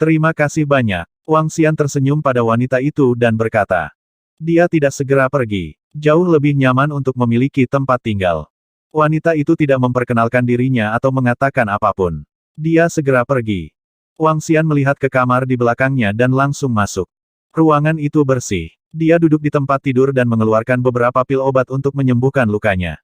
Terima kasih banyak. Wang Xian tersenyum pada wanita itu dan berkata. Dia tidak segera pergi. Jauh lebih nyaman untuk memiliki tempat tinggal. Wanita itu tidak memperkenalkan dirinya atau mengatakan apapun. Dia segera pergi. Wang Xian melihat ke kamar di belakangnya dan langsung masuk. Ruangan itu bersih. Dia duduk di tempat tidur dan mengeluarkan beberapa pil obat untuk menyembuhkan lukanya.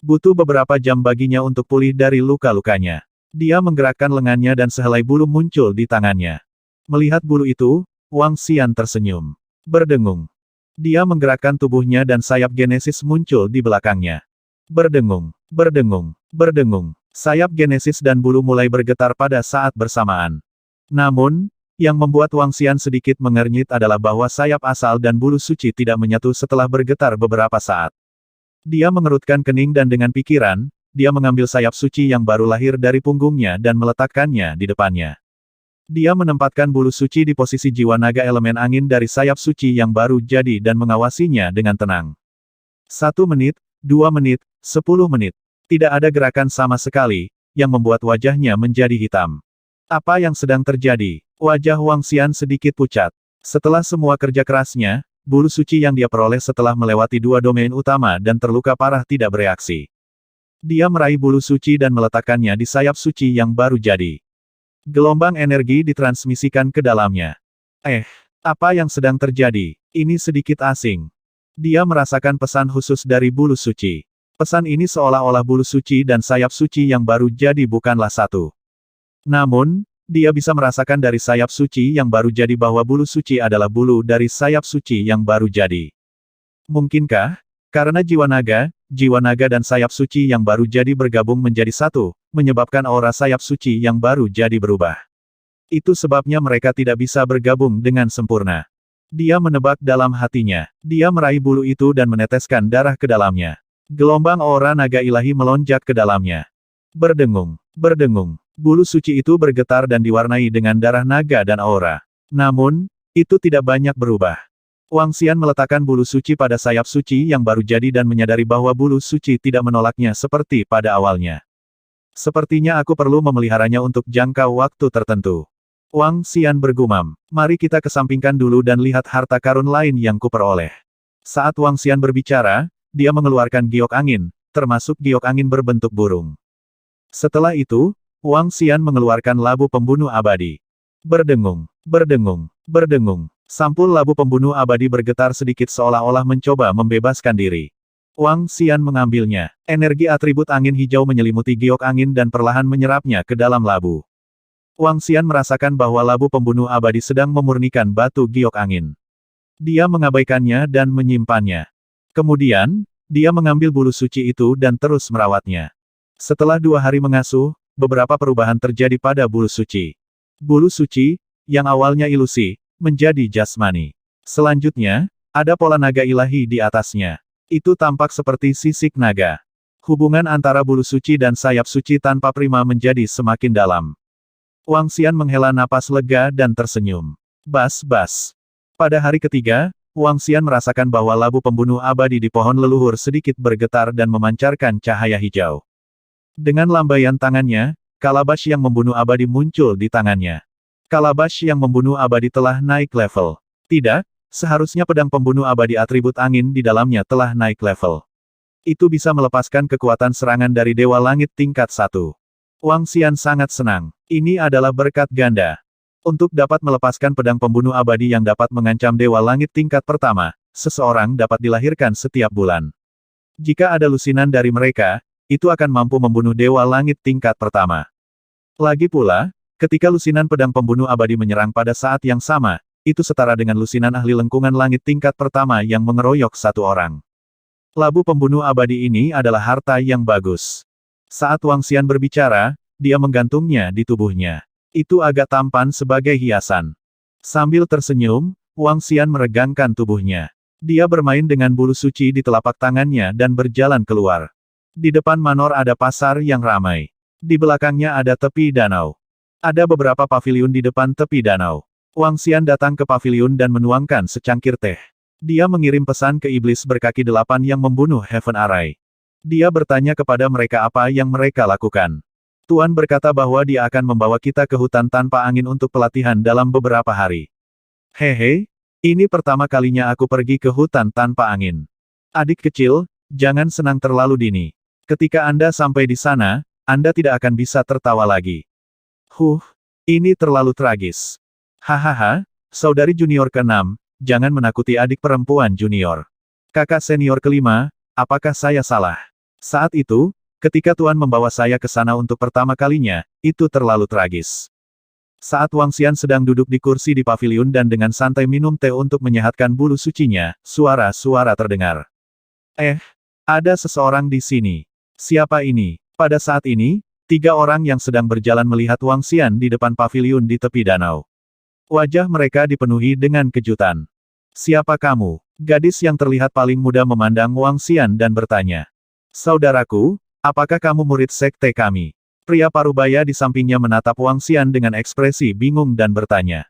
Butuh beberapa jam baginya untuk pulih dari luka-lukanya. Dia menggerakkan lengannya dan sehelai bulu muncul di tangannya. Melihat bulu itu, Wang Xian tersenyum. Berdengung. Dia menggerakkan tubuhnya dan sayap Genesis muncul di belakangnya. Berdengung, berdengung, berdengung. Sayap Genesis dan bulu mulai bergetar pada saat bersamaan. Namun, yang membuat Wang Xian sedikit mengernyit adalah bahwa sayap asal dan bulu suci tidak menyatu setelah bergetar beberapa saat. Dia mengerutkan kening dan dengan pikiran, dia mengambil sayap suci yang baru lahir dari punggungnya dan meletakkannya di depannya. Dia menempatkan bulu suci di posisi jiwa naga elemen angin dari sayap suci yang baru jadi dan mengawasinya dengan tenang. 1 menit, 2 menit, 10 menit. Tidak ada gerakan sama sekali, yang membuat wajahnya menjadi hitam. Apa yang sedang terjadi? Wajah Wang Xian sedikit pucat. Setelah semua kerja kerasnya, bulu suci yang dia peroleh setelah melewati 2 domain utama dan terluka parah tidak bereaksi. Dia meraih bulu suci dan meletakkannya di sayap suci yang baru jadi. Gelombang energi ditransmisikan ke dalamnya. Apa yang sedang terjadi? Ini sedikit asing. Dia merasakan pesan khusus dari bulu suci. Pesan ini seolah-olah bulu suci dan sayap suci yang baru jadi bukanlah satu. Namun, dia bisa merasakan dari sayap suci yang baru jadi bahwa bulu suci adalah bulu dari sayap suci yang baru jadi. Mungkinkah? Karena jiwa naga dan sayap suci yang baru jadi bergabung menjadi satu, menyebabkan aura sayap suci yang baru jadi berubah. Itu sebabnya mereka tidak bisa bergabung dengan sempurna. Dia menebak dalam hatinya. Dia meraih bulu itu dan meneteskan darah ke dalamnya. Gelombang aura naga ilahi melonjak ke dalamnya. Berdengung, berdengung. Bulu suci itu bergetar dan diwarnai dengan darah naga dan aura. Namun, itu tidak banyak berubah. Wang Xian meletakkan bulu suci pada sayap suci yang baru jadi dan menyadari bahwa bulu suci tidak menolaknya seperti pada awalnya. Sepertinya aku perlu memeliharanya untuk jangka waktu tertentu. Wang Xian bergumam. Mari kita kesampingkan dulu dan lihat harta karun lain yang kuperoleh. Saat Wang Xian berbicara, dia mengeluarkan giok angin, termasuk giok angin berbentuk burung. Setelah itu, Wang Xian mengeluarkan labu pembunuh abadi. Berdengung, berdengung, berdengung. Sampul labu pembunuh abadi bergetar sedikit seolah-olah mencoba membebaskan diri. Wang Xian mengambilnya. Energi atribut angin hijau menyelimuti giok angin dan perlahan menyerapnya ke dalam labu. Wang Xian merasakan bahwa labu pembunuh abadi sedang memurnikan batu giok angin. Dia mengabaikannya dan menyimpannya. Kemudian, dia mengambil bulu suci itu dan terus merawatnya. Setelah 2 hari mengasuh, beberapa perubahan terjadi pada bulu suci. Bulu suci, yang awalnya ilusi, menjadi jasmani. Selanjutnya, ada pola naga ilahi di atasnya. Itu tampak seperti sisik naga. Hubungan antara bulu suci dan sayap suci tanpa prima menjadi semakin dalam. Wang Xian menghela napas lega dan tersenyum. Bas-bas. Pada hari ketiga, Wang Xian merasakan bahwa labu pembunuh abadi di pohon leluhur sedikit bergetar dan memancarkan cahaya hijau. Dengan lambaian tangannya, kalabash yang membunuh abadi muncul di tangannya. Kalabash yang membunuh abadi telah naik level. Tidak, seharusnya pedang pembunuh abadi atribut angin di dalamnya telah naik level. Itu bisa melepaskan kekuatan serangan dari Dewa Langit tingkat 1. Wang Xian sangat senang. Ini adalah berkat ganda. Untuk dapat melepaskan pedang pembunuh abadi yang dapat mengancam Dewa Langit tingkat pertama, seseorang dapat dilahirkan setiap bulan. Jika ada lusinan dari mereka, itu akan mampu membunuh Dewa Langit tingkat pertama. Lagi pula, ketika lusinan pedang pembunuh abadi menyerang pada saat yang sama, itu setara dengan lusinan ahli lengkungan langit tingkat pertama yang mengeroyok satu orang. Labu pembunuh abadi ini adalah harta yang bagus. Saat Wang Xian berbicara, dia menggantungnya di tubuhnya. Itu agak tampan sebagai hiasan. Sambil tersenyum, Wang Xian meregangkan tubuhnya. Dia bermain dengan bulu suci di telapak tangannya dan berjalan keluar. Di depan manor ada pasar yang ramai. Di belakangnya ada tepi danau. Ada beberapa paviliun di depan tepi danau. Wang Xian datang ke paviliun dan menuangkan secangkir teh. Dia mengirim pesan ke iblis berkaki 8 yang membunuh Heaven Array. Dia bertanya kepada mereka apa yang mereka lakukan. Tuan berkata bahwa dia akan membawa kita ke hutan tanpa angin untuk pelatihan dalam beberapa hari. Hehe, ini pertama kalinya aku pergi ke hutan tanpa angin. Adik kecil, jangan senang terlalu dini. Ketika Anda sampai di sana, Anda tidak akan bisa tertawa lagi. Ini terlalu tragis. Hahaha, saudari junior ke-6, jangan menakuti adik perempuan junior. Kakak senior kelima, apakah saya salah? Saat itu, ketika Tuan membawa saya ke sana untuk pertama kalinya, itu terlalu tragis. Saat Wang Xian sedang duduk di kursi di paviliun dan dengan santai minum teh untuk menyehatkan bulu sucinya, suara-suara terdengar. Ada seseorang di sini. Siapa ini? Pada saat ini, 3 orang yang sedang berjalan melihat Wang Xian di depan paviliun di tepi danau. Wajah mereka dipenuhi dengan kejutan. Siapa kamu? Gadis yang terlihat paling muda memandang Wang Xian dan bertanya. Saudaraku, apakah kamu murid sekte kami? Pria parubaya di sampingnya menatap Wang Xian dengan ekspresi bingung dan bertanya.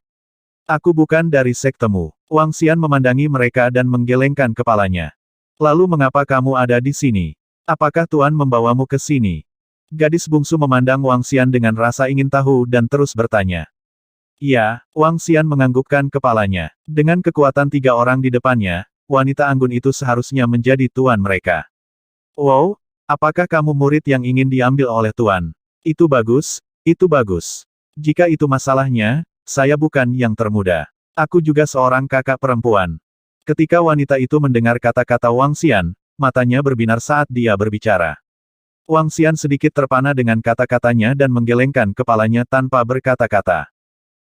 Aku bukan dari sektemu. Wang Xian memandangi mereka dan menggelengkan kepalanya. Lalu mengapa kamu ada di sini? Apakah Tuan membawamu ke sini? Gadis bungsu memandang Wang Xian dengan rasa ingin tahu dan terus bertanya. Ya, Wang Xian menganggukkan kepalanya. Dengan kekuatan 3 orang di depannya, wanita anggun itu seharusnya menjadi tuan mereka. Wow, apakah kamu murid yang ingin diambil oleh Tuan? Itu bagus, itu bagus. Jika itu masalahnya, saya bukan yang termuda. Aku juga seorang kakak perempuan. Ketika wanita itu mendengar kata-kata Wang Xian, matanya berbinar saat dia berbicara. Wang Xian sedikit terpana dengan kata-katanya dan menggelengkan kepalanya tanpa berkata-kata.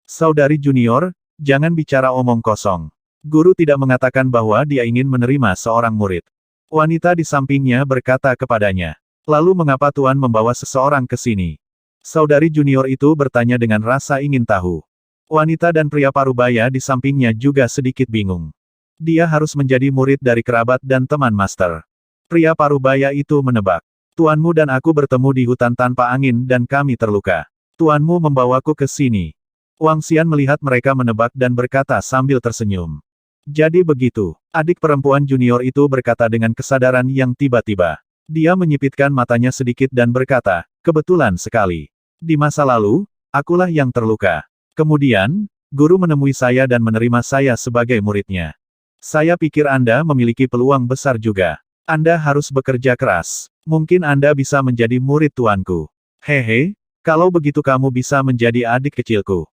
Saudari junior, jangan bicara omong kosong. Guru tidak mengatakan bahwa dia ingin menerima seorang murid. Wanita di sampingnya berkata kepadanya. Lalu mengapa Tuan membawa seseorang ke sini? Saudari junior itu bertanya dengan rasa ingin tahu. Wanita dan pria parubaya di sampingnya juga sedikit bingung. Dia harus menjadi murid dari kerabat dan teman master. Pria parubaya itu menebak. Tuanmu dan aku bertemu di hutan tanpa angin dan kami terluka. Tuanmu membawaku ke sini. Wang Xian melihat mereka menebak dan berkata sambil tersenyum. Jadi begitu, adik perempuan junior itu berkata dengan kesadaran yang tiba-tiba. Dia menyipitkan matanya sedikit dan berkata, kebetulan sekali. Di masa lalu, akulah yang terluka. Kemudian, guru menemui saya dan menerima saya sebagai muridnya. Saya pikir Anda memiliki peluang besar juga. Anda harus bekerja keras. Mungkin Anda bisa menjadi murid tuanku. Hehe, kalau begitu kamu bisa menjadi adik kecilku.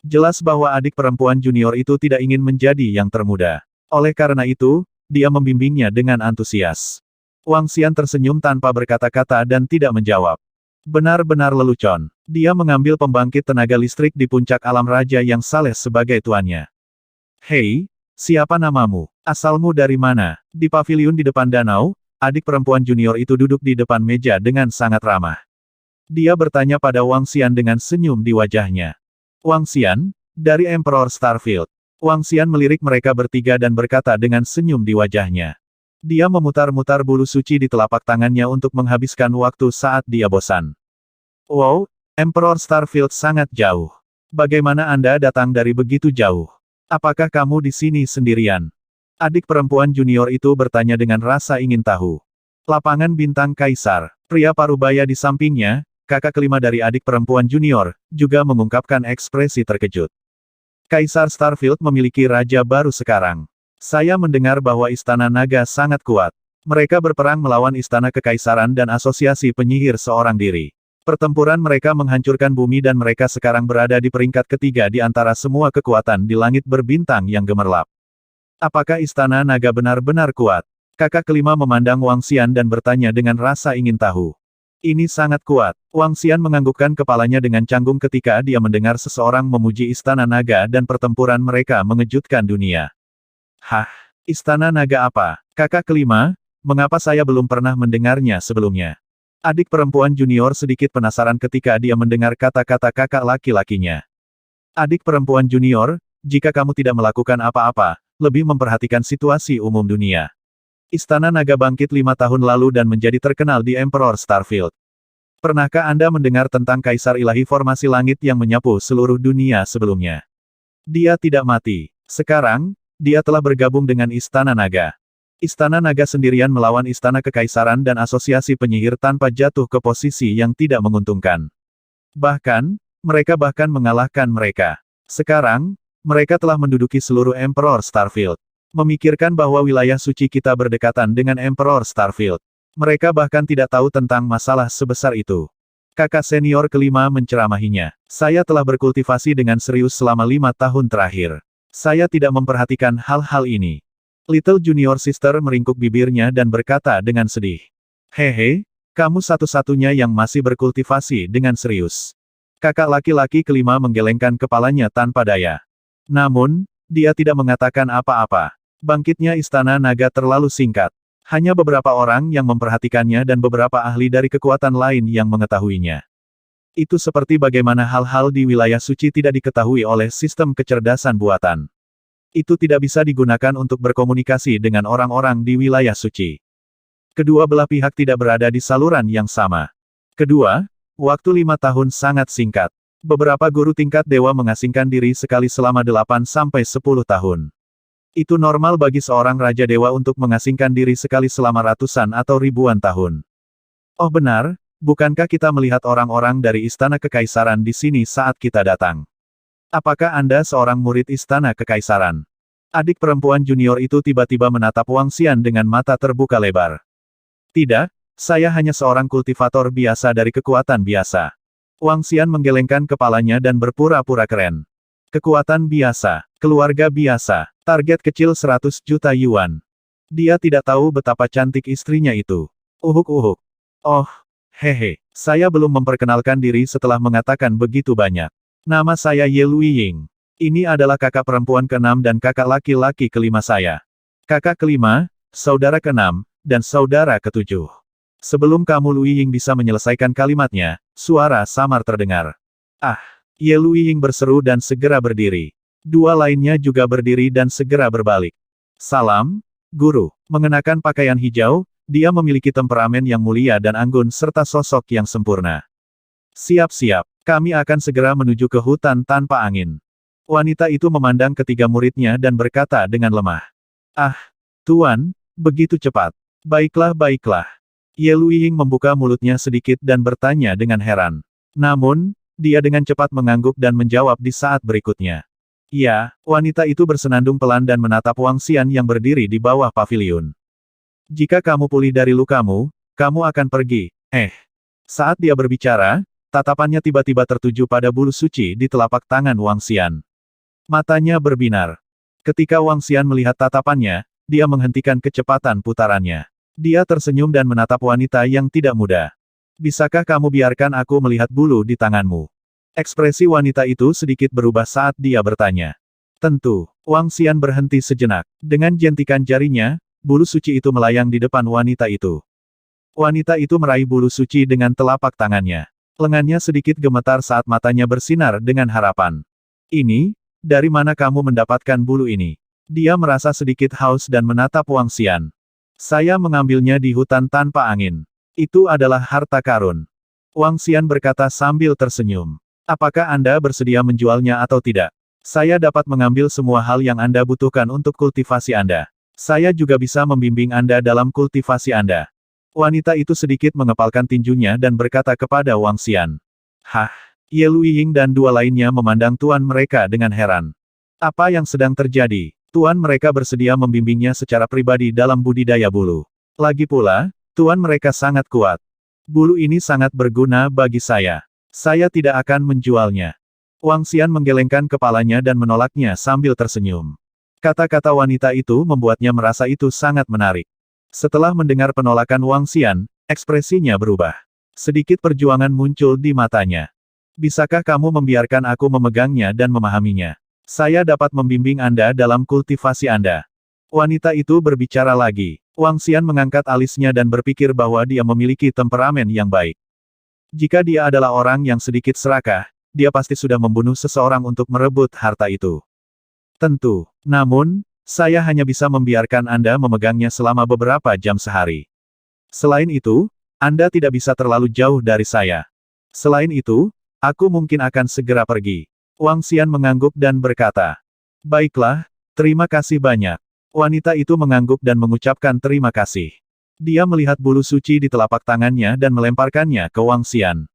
Jelas bahwa adik perempuan junior itu tidak ingin menjadi yang termuda. Oleh karena itu, dia membimbingnya dengan antusias. Wang Xian tersenyum tanpa berkata-kata dan tidak menjawab. Benar-benar lelucon. Dia mengambil pembangkit tenaga listrik di puncak alam raja yang saleh sebagai tuannya. Hei, siapa namamu? Asalmu dari mana? Di paviliun di depan danau, adik perempuan junior itu duduk di depan meja dengan sangat ramah. Dia bertanya pada Wang Xian dengan senyum di wajahnya. Wang Xian, dari Emperor Starfield. Wang Xian melirik mereka bertiga dan berkata dengan senyum di wajahnya. Dia memutar-mutar bulu suci di telapak tangannya untuk menghabiskan waktu saat dia bosan. Wow, Emperor Starfield sangat jauh. Bagaimana Anda datang dari begitu jauh? Apakah kamu di sini sendirian? Adik perempuan junior itu bertanya dengan rasa ingin tahu. Lapangan bintang Kaisar, pria parubaya di sampingnya, kakak kelima dari adik perempuan junior, juga mengungkapkan ekspresi terkejut. Kaisar Starfield memiliki raja baru sekarang. Saya mendengar bahwa Istana Naga sangat kuat. Mereka berperang melawan Istana Kekaisaran dan Asosiasi Penyihir Seorang Diri. Pertempuran mereka menghancurkan bumi dan mereka sekarang berada di peringkat ketiga di antara semua kekuatan di langit berbintang yang gemerlap. Apakah Istana Naga benar-benar kuat? Kakak kelima memandang Wang Xian dan bertanya dengan rasa ingin tahu. Ini sangat kuat. Wang Xian menganggukkan kepalanya dengan canggung ketika dia mendengar seseorang memuji Istana Naga dan pertempuran mereka mengejutkan dunia. Hah, Istana Naga apa? Kakak kelima, mengapa saya belum pernah mendengarnya sebelumnya? Adik perempuan junior sedikit penasaran ketika dia mendengar kata-kata kakak laki-lakinya. Adik perempuan junior, jika kamu tidak melakukan apa-apa, lebih memperhatikan situasi umum dunia. Istana Naga bangkit 5 tahun lalu dan menjadi terkenal di Emperor Starfield. Pernahkah Anda mendengar tentang Kaisar Ilahi Formasi Langit yang menyapu seluruh dunia sebelumnya? Dia tidak mati. Sekarang, dia telah bergabung dengan Istana Naga. Istana Naga sendirian melawan Istana Kekaisaran dan Asosiasi Penyihir tanpa jatuh ke posisi yang tidak menguntungkan. Bahkan, mereka bahkan mengalahkan mereka. Sekarang, mereka telah menduduki seluruh Emperor Starfield. Memikirkan bahwa wilayah suci kita berdekatan dengan Emperor Starfield. Mereka bahkan tidak tahu tentang masalah sebesar itu. Kakak senior kelima menceramahinya. Saya telah berkultivasi dengan serius selama 5 tahun terakhir. Saya tidak memperhatikan hal-hal ini. Little Junior Sister meringkuk bibirnya dan berkata dengan sedih. Hehe, kamu satu-satunya yang masih berkultivasi dengan serius. Kakak laki-laki kelima menggelengkan kepalanya tanpa daya. Namun, dia tidak mengatakan apa-apa. Bangkitnya Istana Naga terlalu singkat. Hanya beberapa orang yang memperhatikannya dan beberapa ahli dari kekuatan lain yang mengetahuinya. Itu seperti bagaimana hal-hal di wilayah suci tidak diketahui oleh sistem kecerdasan buatan. Itu tidak bisa digunakan untuk berkomunikasi dengan orang-orang di wilayah suci. Kedua belah pihak tidak berada di saluran yang sama. Kedua, waktu 5 tahun sangat singkat. Beberapa guru tingkat dewa mengasingkan diri sekali selama 8-10 tahun. Itu normal bagi seorang Raja Dewa untuk mengasingkan diri sekali selama ratusan atau ribuan tahun. Oh benar, bukankah kita melihat orang-orang dari Istana Kekaisaran di sini saat kita datang? Apakah Anda seorang murid Istana Kekaisaran? Adik perempuan junior itu tiba-tiba menatap Wang Xian dengan mata terbuka lebar. Tidak, saya hanya seorang kultivator biasa dari kekuatan biasa. Wang Xian menggelengkan kepalanya dan berpura-pura keren. Kekuatan biasa, keluarga biasa, target kecil 100 juta yuan. Dia tidak tahu betapa cantik istrinya itu. Uhuk-uhuk. Oh, hehe, saya belum memperkenalkan diri setelah mengatakan begitu banyak. Nama saya Ye Luiying. Ini adalah kakak perempuan ke-6 dan kakak laki-laki kelima saya. Kakak kelima, saudara ke-6, dan saudara ke-7. Sebelum kamu Luiying bisa menyelesaikan kalimatnya, suara samar terdengar. Ah! Ye Luiying berseru dan segera berdiri. Dua lainnya juga berdiri dan segera berbalik. Salam, guru. Mengenakan pakaian hijau, dia memiliki temperamen yang mulia dan anggun serta sosok yang sempurna. Siap-siap, kami akan segera menuju ke hutan tanpa angin. Wanita itu memandang ketiga muridnya dan berkata dengan lemah. Ah, Tuan, begitu cepat. Baiklah, baiklah. Ye Luiying membuka mulutnya sedikit dan bertanya dengan heran. Namun, dia dengan cepat mengangguk dan menjawab di saat berikutnya. Ya, wanita itu bersenandung pelan dan menatap Wang Xian yang berdiri di bawah paviliun. Jika kamu pulih dari lukamu, kamu akan pergi. Saat dia berbicara, tatapannya tiba-tiba tertuju pada bulu suci di telapak tangan Wang Xian. Matanya berbinar. Ketika Wang Xian melihat tatapannya, dia menghentikan kecepatan putarannya. Dia tersenyum dan menatap wanita yang tidak muda. Bisakah kamu biarkan aku melihat bulu di tanganmu? Ekspresi wanita itu sedikit berubah saat dia bertanya. Tentu, Wang Xian berhenti sejenak. Dengan jentikan jarinya, bulu suci itu melayang di depan wanita itu. Wanita itu meraih bulu suci dengan telapak tangannya. Lengannya sedikit gemetar saat matanya bersinar dengan harapan. Ini, dari mana kamu mendapatkan bulu ini? Dia merasa sedikit haus dan menatap Wang Xian. Saya mengambilnya di hutan tanpa angin. Itu adalah harta karun. Wang Xian berkata sambil tersenyum. Apakah Anda bersedia menjualnya atau tidak? Saya dapat mengambil semua hal yang Anda butuhkan untuk kultivasi Anda. Saya juga bisa membimbing Anda dalam kultivasi Anda. Wanita itu sedikit mengepalkan tinjunya dan berkata kepada Wang Xian. Hah? Ye Luiying dan dua lainnya memandang tuan mereka dengan heran. Apa yang sedang terjadi? Tuan mereka bersedia membimbingnya secara pribadi dalam budidaya bulu. Lagi pula, tuan mereka sangat kuat. Bulu ini sangat berguna bagi saya. Saya tidak akan menjualnya. Wang Xian menggelengkan kepalanya dan menolaknya sambil tersenyum. Kata-kata wanita itu membuatnya merasa itu sangat menarik. Setelah mendengar penolakan Wang Xian, ekspresinya berubah. Sedikit perjuangan muncul di matanya. Bisakah kamu membiarkan aku memegangnya dan memahaminya? Saya dapat membimbing Anda dalam kultivasi Anda. Wanita itu berbicara lagi. Wang Xian mengangkat alisnya dan berpikir bahwa dia memiliki temperamen yang baik. Jika dia adalah orang yang sedikit serakah, dia pasti sudah membunuh seseorang untuk merebut harta itu. Tentu. Namun, saya hanya bisa membiarkan Anda memegangnya selama beberapa jam sehari. Selain itu, Anda tidak bisa terlalu jauh dari saya. Selain itu, aku mungkin akan segera pergi. Wang Xian mengangguk dan berkata. Baiklah, terima kasih banyak. Wanita itu mengangguk dan mengucapkan terima kasih. Dia melihat bulu suci di telapak tangannya dan melemparkannya ke Wang Xian.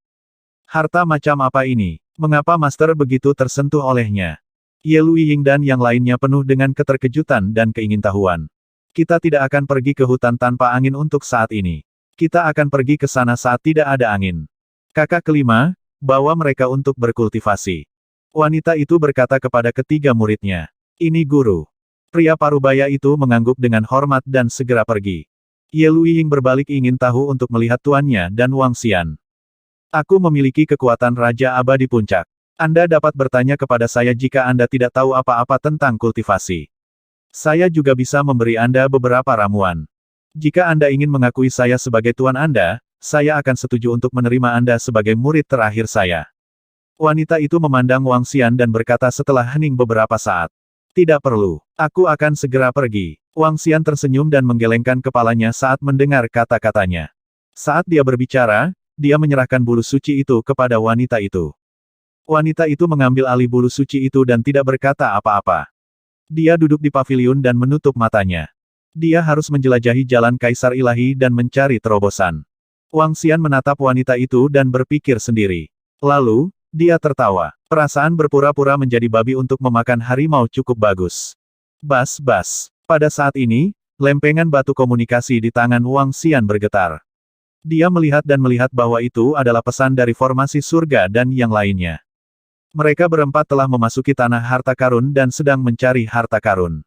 Harta macam apa ini? Mengapa Master begitu tersentuh olehnya? Ye Luiying dan yang lainnya penuh dengan keterkejutan dan keingintahuan. Kita tidak akan pergi ke hutan tanpa angin untuk saat ini. Kita akan pergi ke sana saat tidak ada angin. Kakak kelima, bawa mereka untuk berkultivasi. Wanita itu berkata kepada ketiga muridnya. Ini guru. Pria parubaya itu mengangguk dengan hormat dan segera pergi. Ye Luiying berbalik ingin tahu untuk melihat tuannya dan Wang Xian. Aku memiliki kekuatan Raja Abadi Puncak. Anda dapat bertanya kepada saya jika Anda tidak tahu apa-apa tentang kultivasi. Saya juga bisa memberi Anda beberapa ramuan. Jika Anda ingin mengakui saya sebagai tuan Anda, saya akan setuju untuk menerima Anda sebagai murid terakhir saya. Wanita itu memandang Wang Xian dan berkata setelah hening beberapa saat. Tidak perlu. Aku akan segera pergi. Wang Xian tersenyum dan menggelengkan kepalanya saat mendengar kata-katanya. Saat dia berbicara, dia menyerahkan bulu suci itu kepada wanita itu. Wanita itu mengambil alih bulu suci itu dan tidak berkata apa-apa. Dia duduk di paviliun dan menutup matanya. Dia harus menjelajahi jalan Kaisar Ilahi dan mencari terobosan. Wang Xian menatap wanita itu dan berpikir sendiri. Lalu, dia tertawa. Perasaan berpura-pura menjadi babi untuk memakan harimau cukup bagus. Bas-bas. Pada saat ini, lempengan batu komunikasi di tangan Wang Xian bergetar. Dia melihat bahwa itu adalah pesan dari formasi surga dan yang lainnya. Mereka berempat telah memasuki tanah harta karun dan sedang mencari harta karun.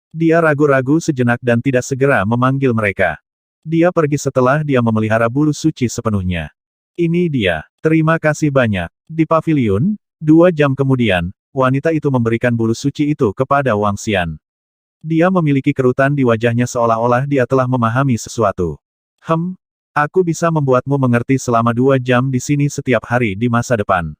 Dia ragu-ragu sejenak dan tidak segera memanggil mereka. Dia pergi setelah dia memelihara bulu suci sepenuhnya. Ini dia. Terima kasih banyak. Di paviliun, 2 jam kemudian, wanita itu memberikan bulu suci itu kepada Wang Xian. Dia memiliki kerutan di wajahnya seolah-olah dia telah memahami sesuatu. Aku bisa membuatmu mengerti selama 2 jam di sini setiap hari di masa depan.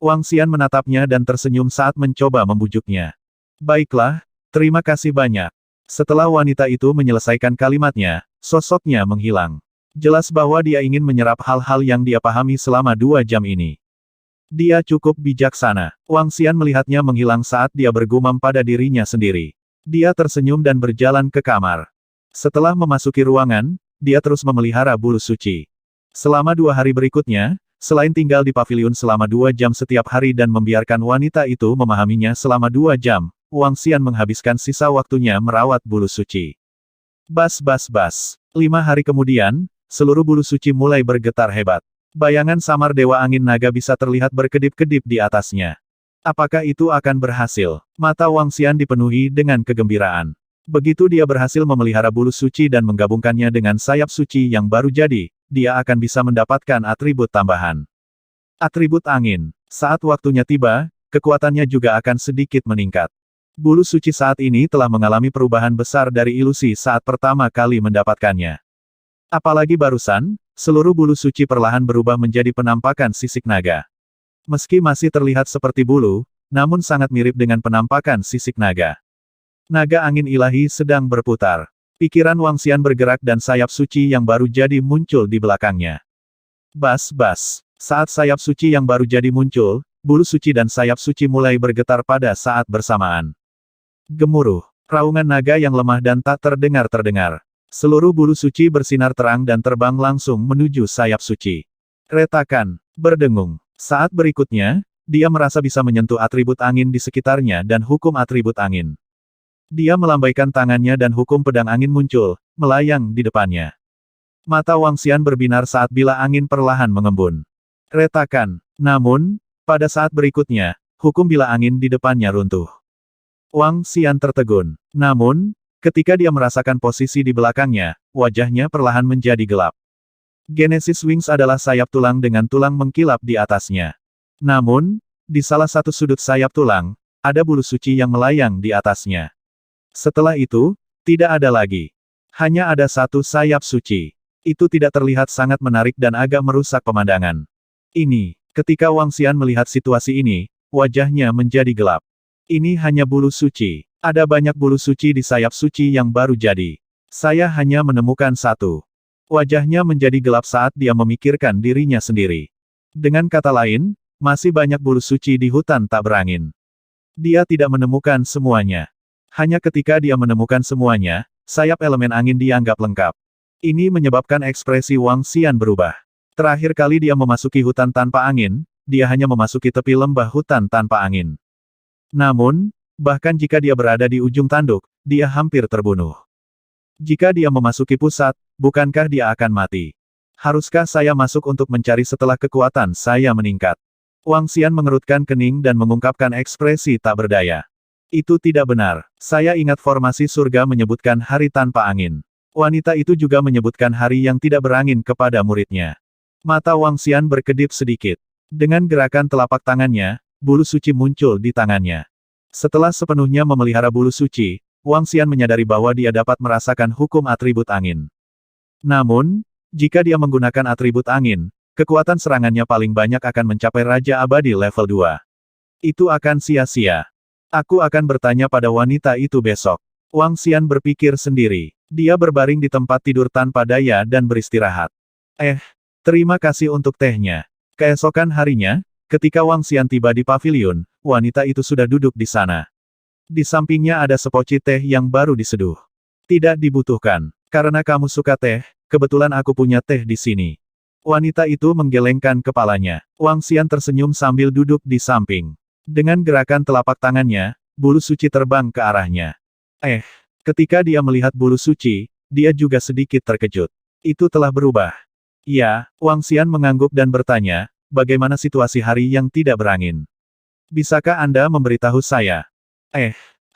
Wang Xian menatapnya dan tersenyum saat mencoba membujuknya. Baiklah, terima kasih banyak. Setelah wanita itu menyelesaikan kalimatnya, sosoknya menghilang. Jelas bahwa dia ingin menyerap hal-hal yang dia pahami selama 2 jam ini. Dia cukup bijaksana. Wang Xian melihatnya menghilang saat dia bergumam pada dirinya sendiri. Dia tersenyum dan berjalan ke kamar. Setelah memasuki ruangan, dia terus memelihara bulu suci. Selama 2 hari berikutnya, selain tinggal di paviliun selama 2 jam setiap hari dan membiarkan wanita itu memahaminya selama 2 jam, Wang Xian menghabiskan sisa waktunya merawat bulu suci. Bas-bas-bas. 5 hari kemudian, seluruh bulu suci mulai bergetar hebat. Bayangan samar Dewa Angin Naga bisa terlihat berkedip-kedip di atasnya. Apakah itu akan berhasil? Mata Wang Xian dipenuhi dengan kegembiraan. Begitu dia berhasil memelihara bulu suci dan menggabungkannya dengan sayap suci yang baru jadi, dia akan bisa mendapatkan atribut tambahan. Atribut angin. Saat waktunya tiba, kekuatannya juga akan sedikit meningkat. Bulu suci saat ini telah mengalami perubahan besar dari ilusi saat pertama kali mendapatkannya. Apalagi barusan, seluruh bulu suci perlahan berubah menjadi penampakan sisik naga. Meski masih terlihat seperti bulu, namun sangat mirip dengan penampakan sisik naga. Naga angin ilahi sedang berputar. Pikiran Wang Xian bergerak dan sayap suci yang baru jadi muncul di belakangnya. Bas-bas. Saat sayap suci yang baru jadi muncul, bulu suci dan sayap suci mulai bergetar pada saat bersamaan. Gemuruh. Raungan naga yang lemah dan tak terdengar. Seluruh bulu suci bersinar terang dan terbang langsung menuju sayap suci. Retakan. Berdengung. Saat berikutnya, dia merasa bisa menyentuh atribut angin di sekitarnya dan hukum atribut angin. Dia melambaikan tangannya dan hukum pedang angin muncul, melayang di depannya. Mata Wang Xian berbinar saat bila angin perlahan mengembun. Retakan. Namun, pada saat berikutnya, hukum bila angin di depannya runtuh. Wang Xian tertegun. Namun, ketika dia merasakan posisi di belakangnya, wajahnya perlahan menjadi gelap. Genesis Wings adalah sayap tulang dengan tulang mengkilap di atasnya. Namun, di salah satu sudut sayap tulang, ada bulu suci yang melayang di atasnya. Setelah itu, tidak ada lagi. Hanya ada satu sayap suci. Itu tidak terlihat sangat menarik dan agak merusak pemandangan. Ketika Wang Xian melihat situasi ini, wajahnya menjadi gelap. Ini hanya bulu suci. Ada banyak bulu suci di sayap suci yang baru jadi. Saya hanya menemukan satu. Wajahnya menjadi gelap saat dia memikirkan dirinya sendiri. Dengan kata lain, masih banyak bulu suci di hutan tak berangin. Dia tidak menemukan semuanya. Hanya ketika dia menemukan semuanya, sayap elemen angin dianggap lengkap. Ini menyebabkan ekspresi Wang Xian berubah. Terakhir kali dia memasuki hutan tanpa angin, dia hanya memasuki tepi lembah hutan tanpa angin. Namun, bahkan jika dia berada di ujung tanduk, dia hampir terbunuh. Jika dia memasuki pusat, bukankah dia akan mati? Haruskah saya masuk untuk mencari setelah kekuatan saya meningkat? Wang Xian mengerutkan kening dan mengungkapkan ekspresi tak berdaya. Itu tidak benar. Saya ingat formasi surga menyebutkan hari tanpa angin. Wanita itu juga menyebutkan hari yang tidak berangin kepada muridnya. Mata Wang Xian berkedip sedikit. Dengan gerakan telapak tangannya, bulu suci muncul di tangannya. Setelah sepenuhnya memelihara bulu suci, Wang Xian menyadari bahwa dia dapat merasakan hukum atribut angin. Namun, jika dia menggunakan atribut angin, kekuatan serangannya paling banyak akan mencapai Raja Abadi level 2. Itu akan sia-sia. Aku akan bertanya pada wanita itu besok. Wang Xian berpikir sendiri. Dia berbaring di tempat tidur tanpa daya dan beristirahat. Terima kasih untuk tehnya. Keesokan harinya, ketika Wang Xian tiba di paviliun, wanita itu sudah duduk di sana. Di sampingnya ada sepoci teh yang baru diseduh. Tidak dibutuhkan. Karena kamu suka teh, kebetulan aku punya teh di sini. Wanita itu menggelengkan kepalanya. Wang Xian tersenyum sambil duduk di samping. Dengan gerakan telapak tangannya, bulu suci terbang ke arahnya. Ketika dia melihat bulu suci, dia juga sedikit terkejut. Itu telah berubah. Ya, Wang Xian mengangguk dan bertanya, bagaimana situasi hari yang tidak berangin? Bisakah Anda memberitahu saya?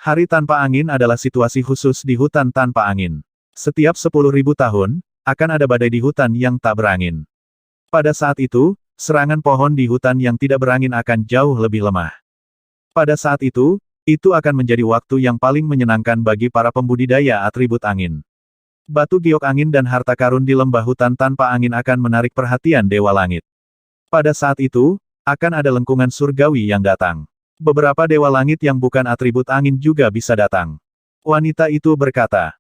Hari tanpa angin adalah situasi khusus di hutan tanpa angin. Setiap 10.000 tahun, akan ada badai di hutan yang tak berangin. Pada saat itu, serangan pohon di hutan yang tidak berangin akan jauh lebih lemah. Pada saat itu akan menjadi waktu yang paling menyenangkan bagi para pembudidaya atribut angin. Batu giok angin dan harta karun di lembah hutan tanpa angin akan menarik perhatian Dewa Langit. Pada saat itu, akan ada lengkungan surgawi yang datang. Beberapa Dewa Langit yang bukan atribut angin juga bisa datang. Wanita itu berkata,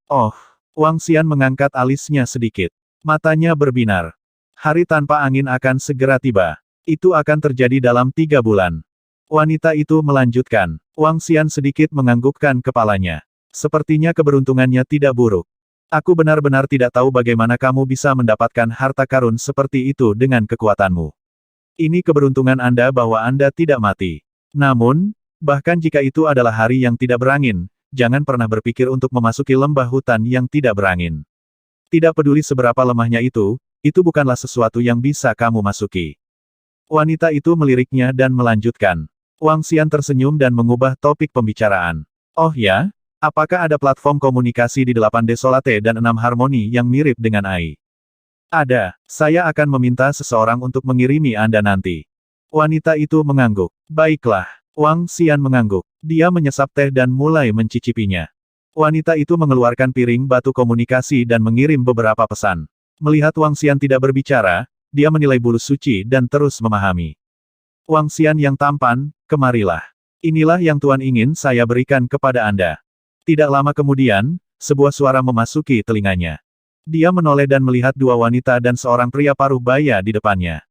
Wang Xian mengangkat alisnya sedikit. Matanya berbinar. Hari tanpa angin akan segera tiba. Itu akan terjadi dalam 3 bulan. Wanita itu melanjutkan. Wang Xian sedikit menganggukkan kepalanya. Sepertinya keberuntungannya tidak buruk. Aku benar-benar tidak tahu bagaimana kamu bisa mendapatkan harta karun seperti itu dengan kekuatanmu. Ini keberuntungan Anda bahwa Anda tidak mati. Namun, bahkan jika itu adalah hari yang tidak berangin, jangan pernah berpikir untuk memasuki lembah hutan yang tidak berangin. Tidak peduli seberapa lemahnya itu bukanlah sesuatu yang bisa kamu masuki. Wanita itu meliriknya dan melanjutkan. Wang Xian tersenyum dan mengubah topik pembicaraan. Oh ya? Apakah ada platform komunikasi di 8 Desolate dan 6 Harmoni yang mirip dengan AI? Ada. Saya akan meminta seseorang untuk mengirimi Anda nanti. Wanita itu mengangguk. Baiklah. Wang Xian mengangguk. Dia menyesap teh dan mulai mencicipinya. Wanita itu mengeluarkan piring batu komunikasi dan mengirim beberapa pesan. Melihat Wang Xian tidak berbicara, dia menilai bulu suci dan terus memahami. Wang Xian yang tampan, kemarilah. Inilah yang Tuan ingin saya berikan kepada Anda. Tidak lama kemudian, sebuah suara memasuki telinganya. Dia menoleh dan melihat 2 wanita dan seorang pria paruh baya di depannya.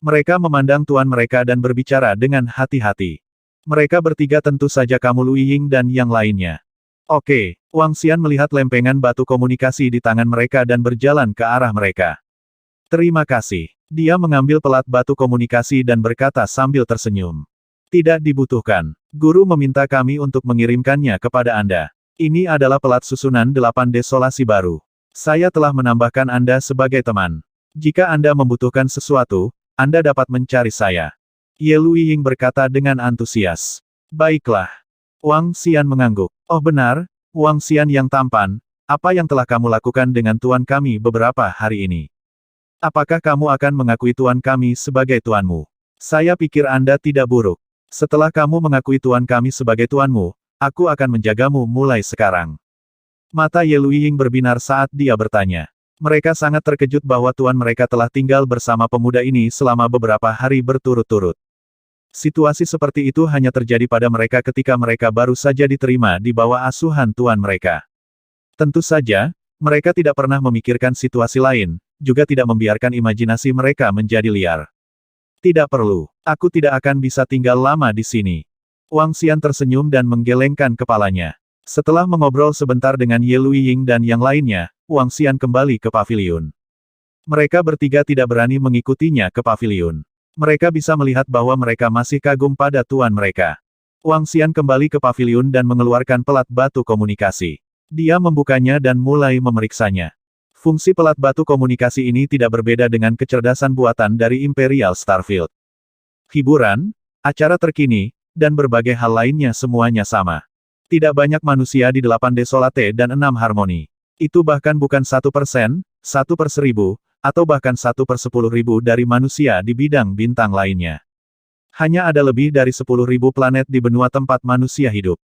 Mereka memandang tuan mereka dan berbicara dengan hati-hati. Mereka bertiga tentu saja kamu Lu Ying dan yang lainnya. Oke, Wang Xian melihat lempengan batu komunikasi di tangan mereka dan berjalan ke arah mereka. Terima kasih. Dia mengambil pelat batu komunikasi dan berkata sambil tersenyum. Tidak dibutuhkan. Guru meminta kami untuk mengirimkannya kepada Anda. Ini adalah pelat susunan 8 desolasi baru. Saya telah menambahkan Anda sebagai teman. Jika Anda membutuhkan sesuatu, Anda dapat mencari saya. Ye Luiying berkata dengan antusias. Baiklah. Wang Xian mengangguk. Oh benar, Wang Xian yang tampan, apa yang telah kamu lakukan dengan tuan kami beberapa hari ini? Apakah kamu akan mengakui tuan kami sebagai tuanmu? Saya pikir Anda tidak buruk. Setelah kamu mengakui tuan kami sebagai tuanmu, aku akan menjagamu mulai sekarang. Mata Ye Luiying berbinar saat dia bertanya. Mereka sangat terkejut bahwa tuan mereka telah tinggal bersama pemuda ini selama beberapa hari berturut-turut. Situasi seperti itu hanya terjadi pada mereka ketika mereka baru saja diterima di bawah asuhan tuan mereka. Tentu saja, mereka tidak pernah memikirkan situasi lain, juga tidak membiarkan imajinasi mereka menjadi liar. Tidak perlu. Aku tidak akan bisa tinggal lama di sini. Wang Xian tersenyum dan menggelengkan kepalanya. Setelah mengobrol sebentar dengan Ye Luiying dan yang lainnya, Wang Xian kembali ke paviliun. Mereka bertiga tidak berani mengikutinya ke paviliun. Mereka bisa melihat bahwa mereka masih kagum pada tuan mereka. Wang Xian kembali ke paviliun dan mengeluarkan pelat batu komunikasi. Dia membukanya dan mulai memeriksanya. Fungsi pelat batu komunikasi ini tidak berbeda dengan kecerdasan buatan dari Imperial Starfield. Hiburan, acara terkini, dan berbagai hal lainnya semuanya sama. Tidak banyak manusia di 8 Desolate dan 6 Harmoni. Itu bahkan bukan 1%, 1/1000, atau bahkan 1/10.000 dari manusia di bidang bintang lainnya. Hanya ada lebih dari 10.000 planet di benua tempat manusia hidup.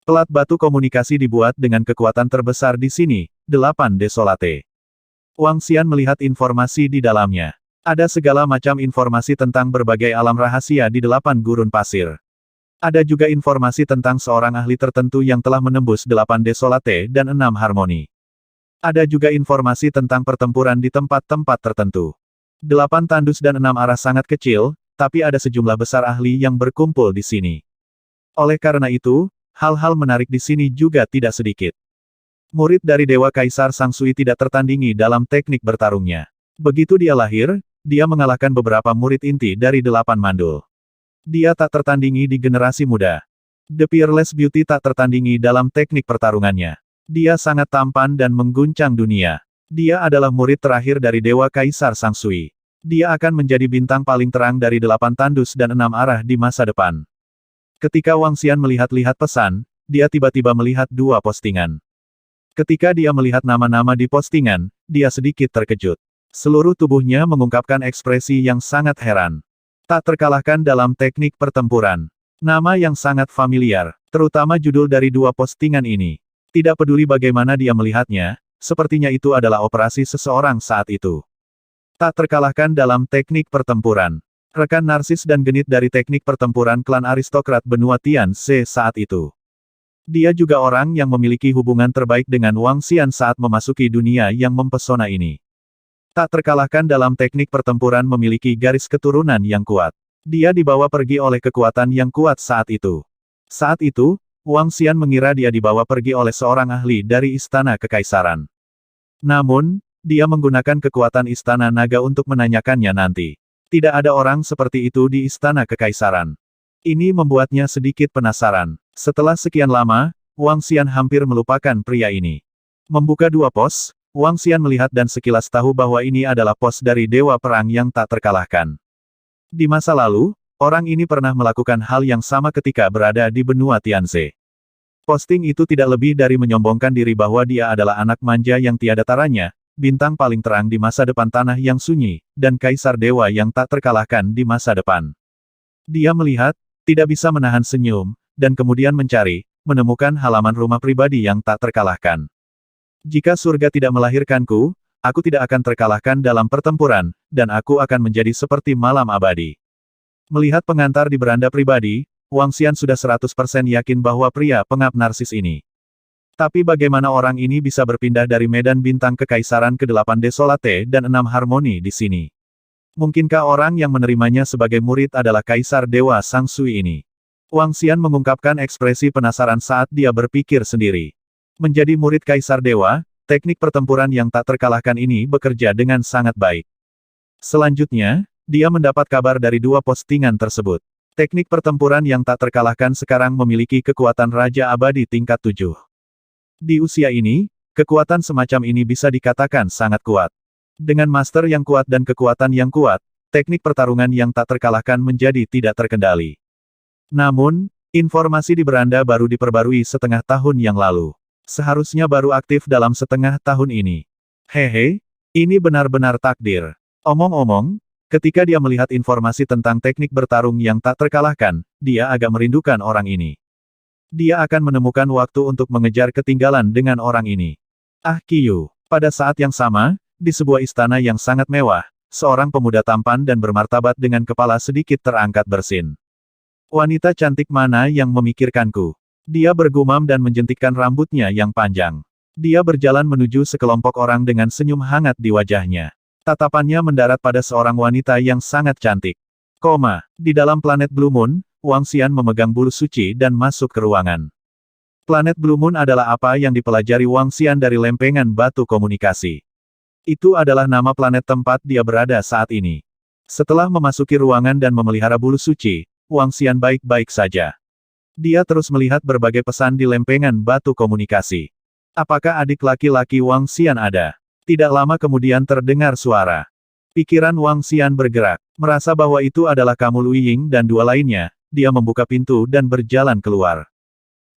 Pelat batu komunikasi dibuat dengan kekuatan terbesar di sini, 8 Desolate. Wang Xian melihat informasi di dalamnya. Ada segala macam informasi tentang berbagai alam rahasia di 8 gurun pasir. Ada juga informasi tentang seorang ahli tertentu yang telah menembus 8 Desolate dan 6 Harmoni. Ada juga informasi tentang pertempuran di tempat-tempat tertentu. 8 tandus dan 6 arah sangat kecil, tapi ada sejumlah besar ahli yang berkumpul di sini. Oleh karena itu, hal-hal menarik di sini juga tidak sedikit. Murid dari Dewa Kaisar Sang Sui tidak tertandingi dalam teknik bertarungnya. Begitu dia lahir, dia mengalahkan beberapa murid inti dari 8 mandul. Dia tak tertandingi di generasi muda. The Peerless Beauty tak tertandingi dalam teknik pertarungannya. Dia sangat tampan dan mengguncang dunia. Dia adalah murid terakhir dari Dewa Kaisar Sang Sui. Dia akan menjadi bintang paling terang dari 8 tandus dan 6 arah di masa depan. Ketika Wang Xian melihat-lihat pesan, dia tiba-tiba melihat 2 postingan. Ketika dia melihat nama-nama di postingan, dia sedikit terkejut. Seluruh tubuhnya mengungkapkan ekspresi yang sangat heran. Tak terkalahkan dalam teknik pertempuran. Nama yang sangat familiar, terutama judul dari 2 postingan ini. Tidak peduli bagaimana dia melihatnya, sepertinya itu adalah operasi seseorang saat itu. Tak terkalahkan dalam teknik pertempuran. Rekan narsis dan genit dari teknik pertempuran klan aristokrat benua Tianze saat itu. Dia juga orang yang memiliki hubungan terbaik dengan Wang Xian saat memasuki dunia yang mempesona ini. Tak terkalahkan dalam teknik pertempuran memiliki garis keturunan yang kuat. Dia dibawa pergi oleh kekuatan yang kuat saat itu. Saat itu, Wang Xian mengira dia dibawa pergi oleh seorang ahli dari Istana Kekaisaran. Namun, dia menggunakan kekuatan Istana Naga untuk menanyakannya nanti. Tidak ada orang seperti itu di Istana Kekaisaran. Ini membuatnya sedikit penasaran. Setelah sekian lama, Wang Xian hampir melupakan pria ini. Membuka 2 pos, Wang Xian melihat dan sekilas tahu bahwa ini adalah pos dari Dewa Perang yang tak terkalahkan. Di masa lalu, orang ini pernah melakukan hal yang sama ketika berada di benua Tianze. Posting itu tidak lebih dari menyombongkan diri bahwa dia adalah anak manja yang tiada taranya, bintang paling terang di masa depan tanah yang sunyi, dan kaisar dewa yang tak terkalahkan di masa depan. Dia melihat, tidak bisa menahan senyum, dan kemudian mencari, menemukan halaman rumah pribadi yang tak terkalahkan. Jika surga tidak melahirkanku, aku tidak akan terkalahkan dalam pertempuran, dan aku akan menjadi seperti malam abadi. Melihat pengantar di beranda pribadi, Wang Xian sudah 100% yakin bahwa pria pengap narsis ini. Tapi bagaimana orang ini bisa berpindah dari medan bintang kekaisaran ke 8 Desolate dan 6 Harmoni di sini? Mungkinkah orang yang menerimanya sebagai murid adalah Kaisar Dewa Sang Sui ini? Wang Xian mengungkapkan ekspresi penasaran saat dia berpikir sendiri. Menjadi murid Kaisar Dewa, teknik pertempuran yang tak terkalahkan ini bekerja dengan sangat baik. Selanjutnya, dia mendapat kabar dari 2 postingan tersebut. Teknik pertempuran yang tak terkalahkan sekarang memiliki kekuatan Raja Abadi tingkat 7. Di usia ini, kekuatan semacam ini bisa dikatakan sangat kuat. Dengan master yang kuat dan kekuatan yang kuat, teknik pertarungan yang tak terkalahkan menjadi tidak terkendali. Namun, informasi di beranda baru diperbarui setengah tahun yang lalu. Seharusnya baru aktif dalam setengah tahun ini. Hehe, ini benar-benar takdir. Omong-omong, ketika dia melihat informasi tentang teknik bertarung yang tak terkalahkan, dia agak merindukan orang ini. Dia akan menemukan waktu untuk mengejar ketinggalan dengan orang ini. Ah Qiyu. Pada saat yang sama, di sebuah istana yang sangat mewah, seorang pemuda tampan dan bermartabat dengan kepala sedikit terangkat bersin. Wanita cantik mana yang memikirkanku? Dia bergumam dan menjentikkan rambutnya yang panjang. Dia berjalan menuju sekelompok orang dengan senyum hangat di wajahnya. Tatapannya mendarat pada seorang wanita yang sangat cantik. Di dalam planet Blue Moon, Wang Xian memegang bulu suci dan masuk ke ruangan. Planet Blue Moon adalah apa yang dipelajari Wang Xian dari lempengan batu komunikasi. Itu adalah nama planet tempat dia berada saat ini. Setelah memasuki ruangan dan memelihara bulu suci, Wang Xian baik-baik saja. Dia terus melihat berbagai pesan di lempengan batu komunikasi. Apakah adik laki-laki Wang Xian ada? Tidak lama kemudian terdengar suara. Pikiran Wang Xian bergerak, merasa bahwa itu adalah Kamu Lu Ying dan dua lainnya, dia membuka pintu dan berjalan keluar.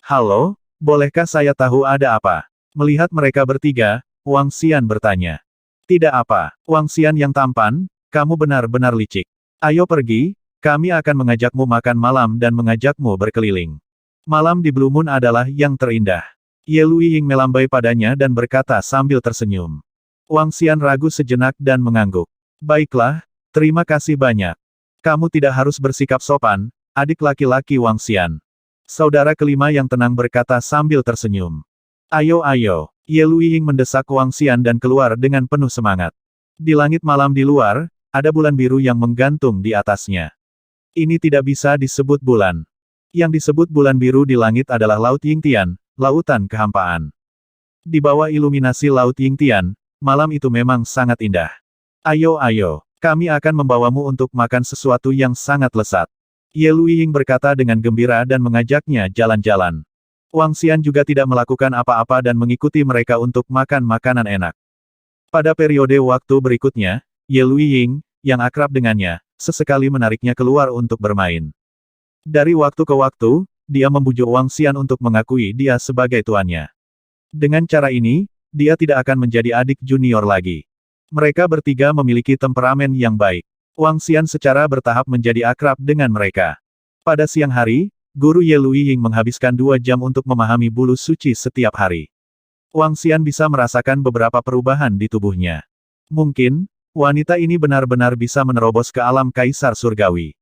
Halo, bolehkah saya tahu ada apa? Melihat mereka bertiga, Wang Xian bertanya. Tidak apa, Wang Xian yang tampan, kamu benar-benar licik. Ayo pergi, kami akan mengajakmu makan malam dan mengajakmu berkeliling. Malam di Blue Moon adalah yang terindah. Ye Luiying melambai padanya dan berkata sambil tersenyum. Wang Xian ragu sejenak dan mengangguk. Baiklah, terima kasih banyak. Kamu tidak harus bersikap sopan, adik laki-laki Wang Xian. Saudara kelima yang tenang berkata sambil tersenyum. Ayo ayo, Ye Luiying mendesak Wang Xian dan keluar dengan penuh semangat. Di langit malam di luar, ada bulan biru yang menggantung di atasnya. Ini tidak bisa disebut bulan. Yang disebut bulan biru di langit adalah Laut Yingtian, lautan kehampaan. Di bawah iluminasi Laut Yingtian, malam itu memang sangat indah. Ayo ayo, kami akan membawamu untuk makan sesuatu yang sangat lezat. Ye Luiying berkata dengan gembira dan mengajaknya jalan-jalan. Wang Xian juga tidak melakukan apa-apa dan mengikuti mereka untuk makan makanan enak. Pada periode waktu berikutnya, Ye Luiying, yang akrab dengannya, sesekali menariknya keluar untuk bermain. Dari waktu ke waktu, dia membujuk Wang Xian untuk mengakui dia sebagai tuannya. Dengan cara ini, dia tidak akan menjadi adik junior lagi. Mereka bertiga memiliki temperamen yang baik. Wang Xian secara bertahap menjadi akrab dengan mereka. Pada siang hari, Guru Ye Luiying menghabiskan 2 jam untuk memahami bulu suci setiap hari. Wang Xian bisa merasakan beberapa perubahan di tubuhnya. Mungkin, wanita ini benar-benar bisa menerobos ke alam kaisar surgawi.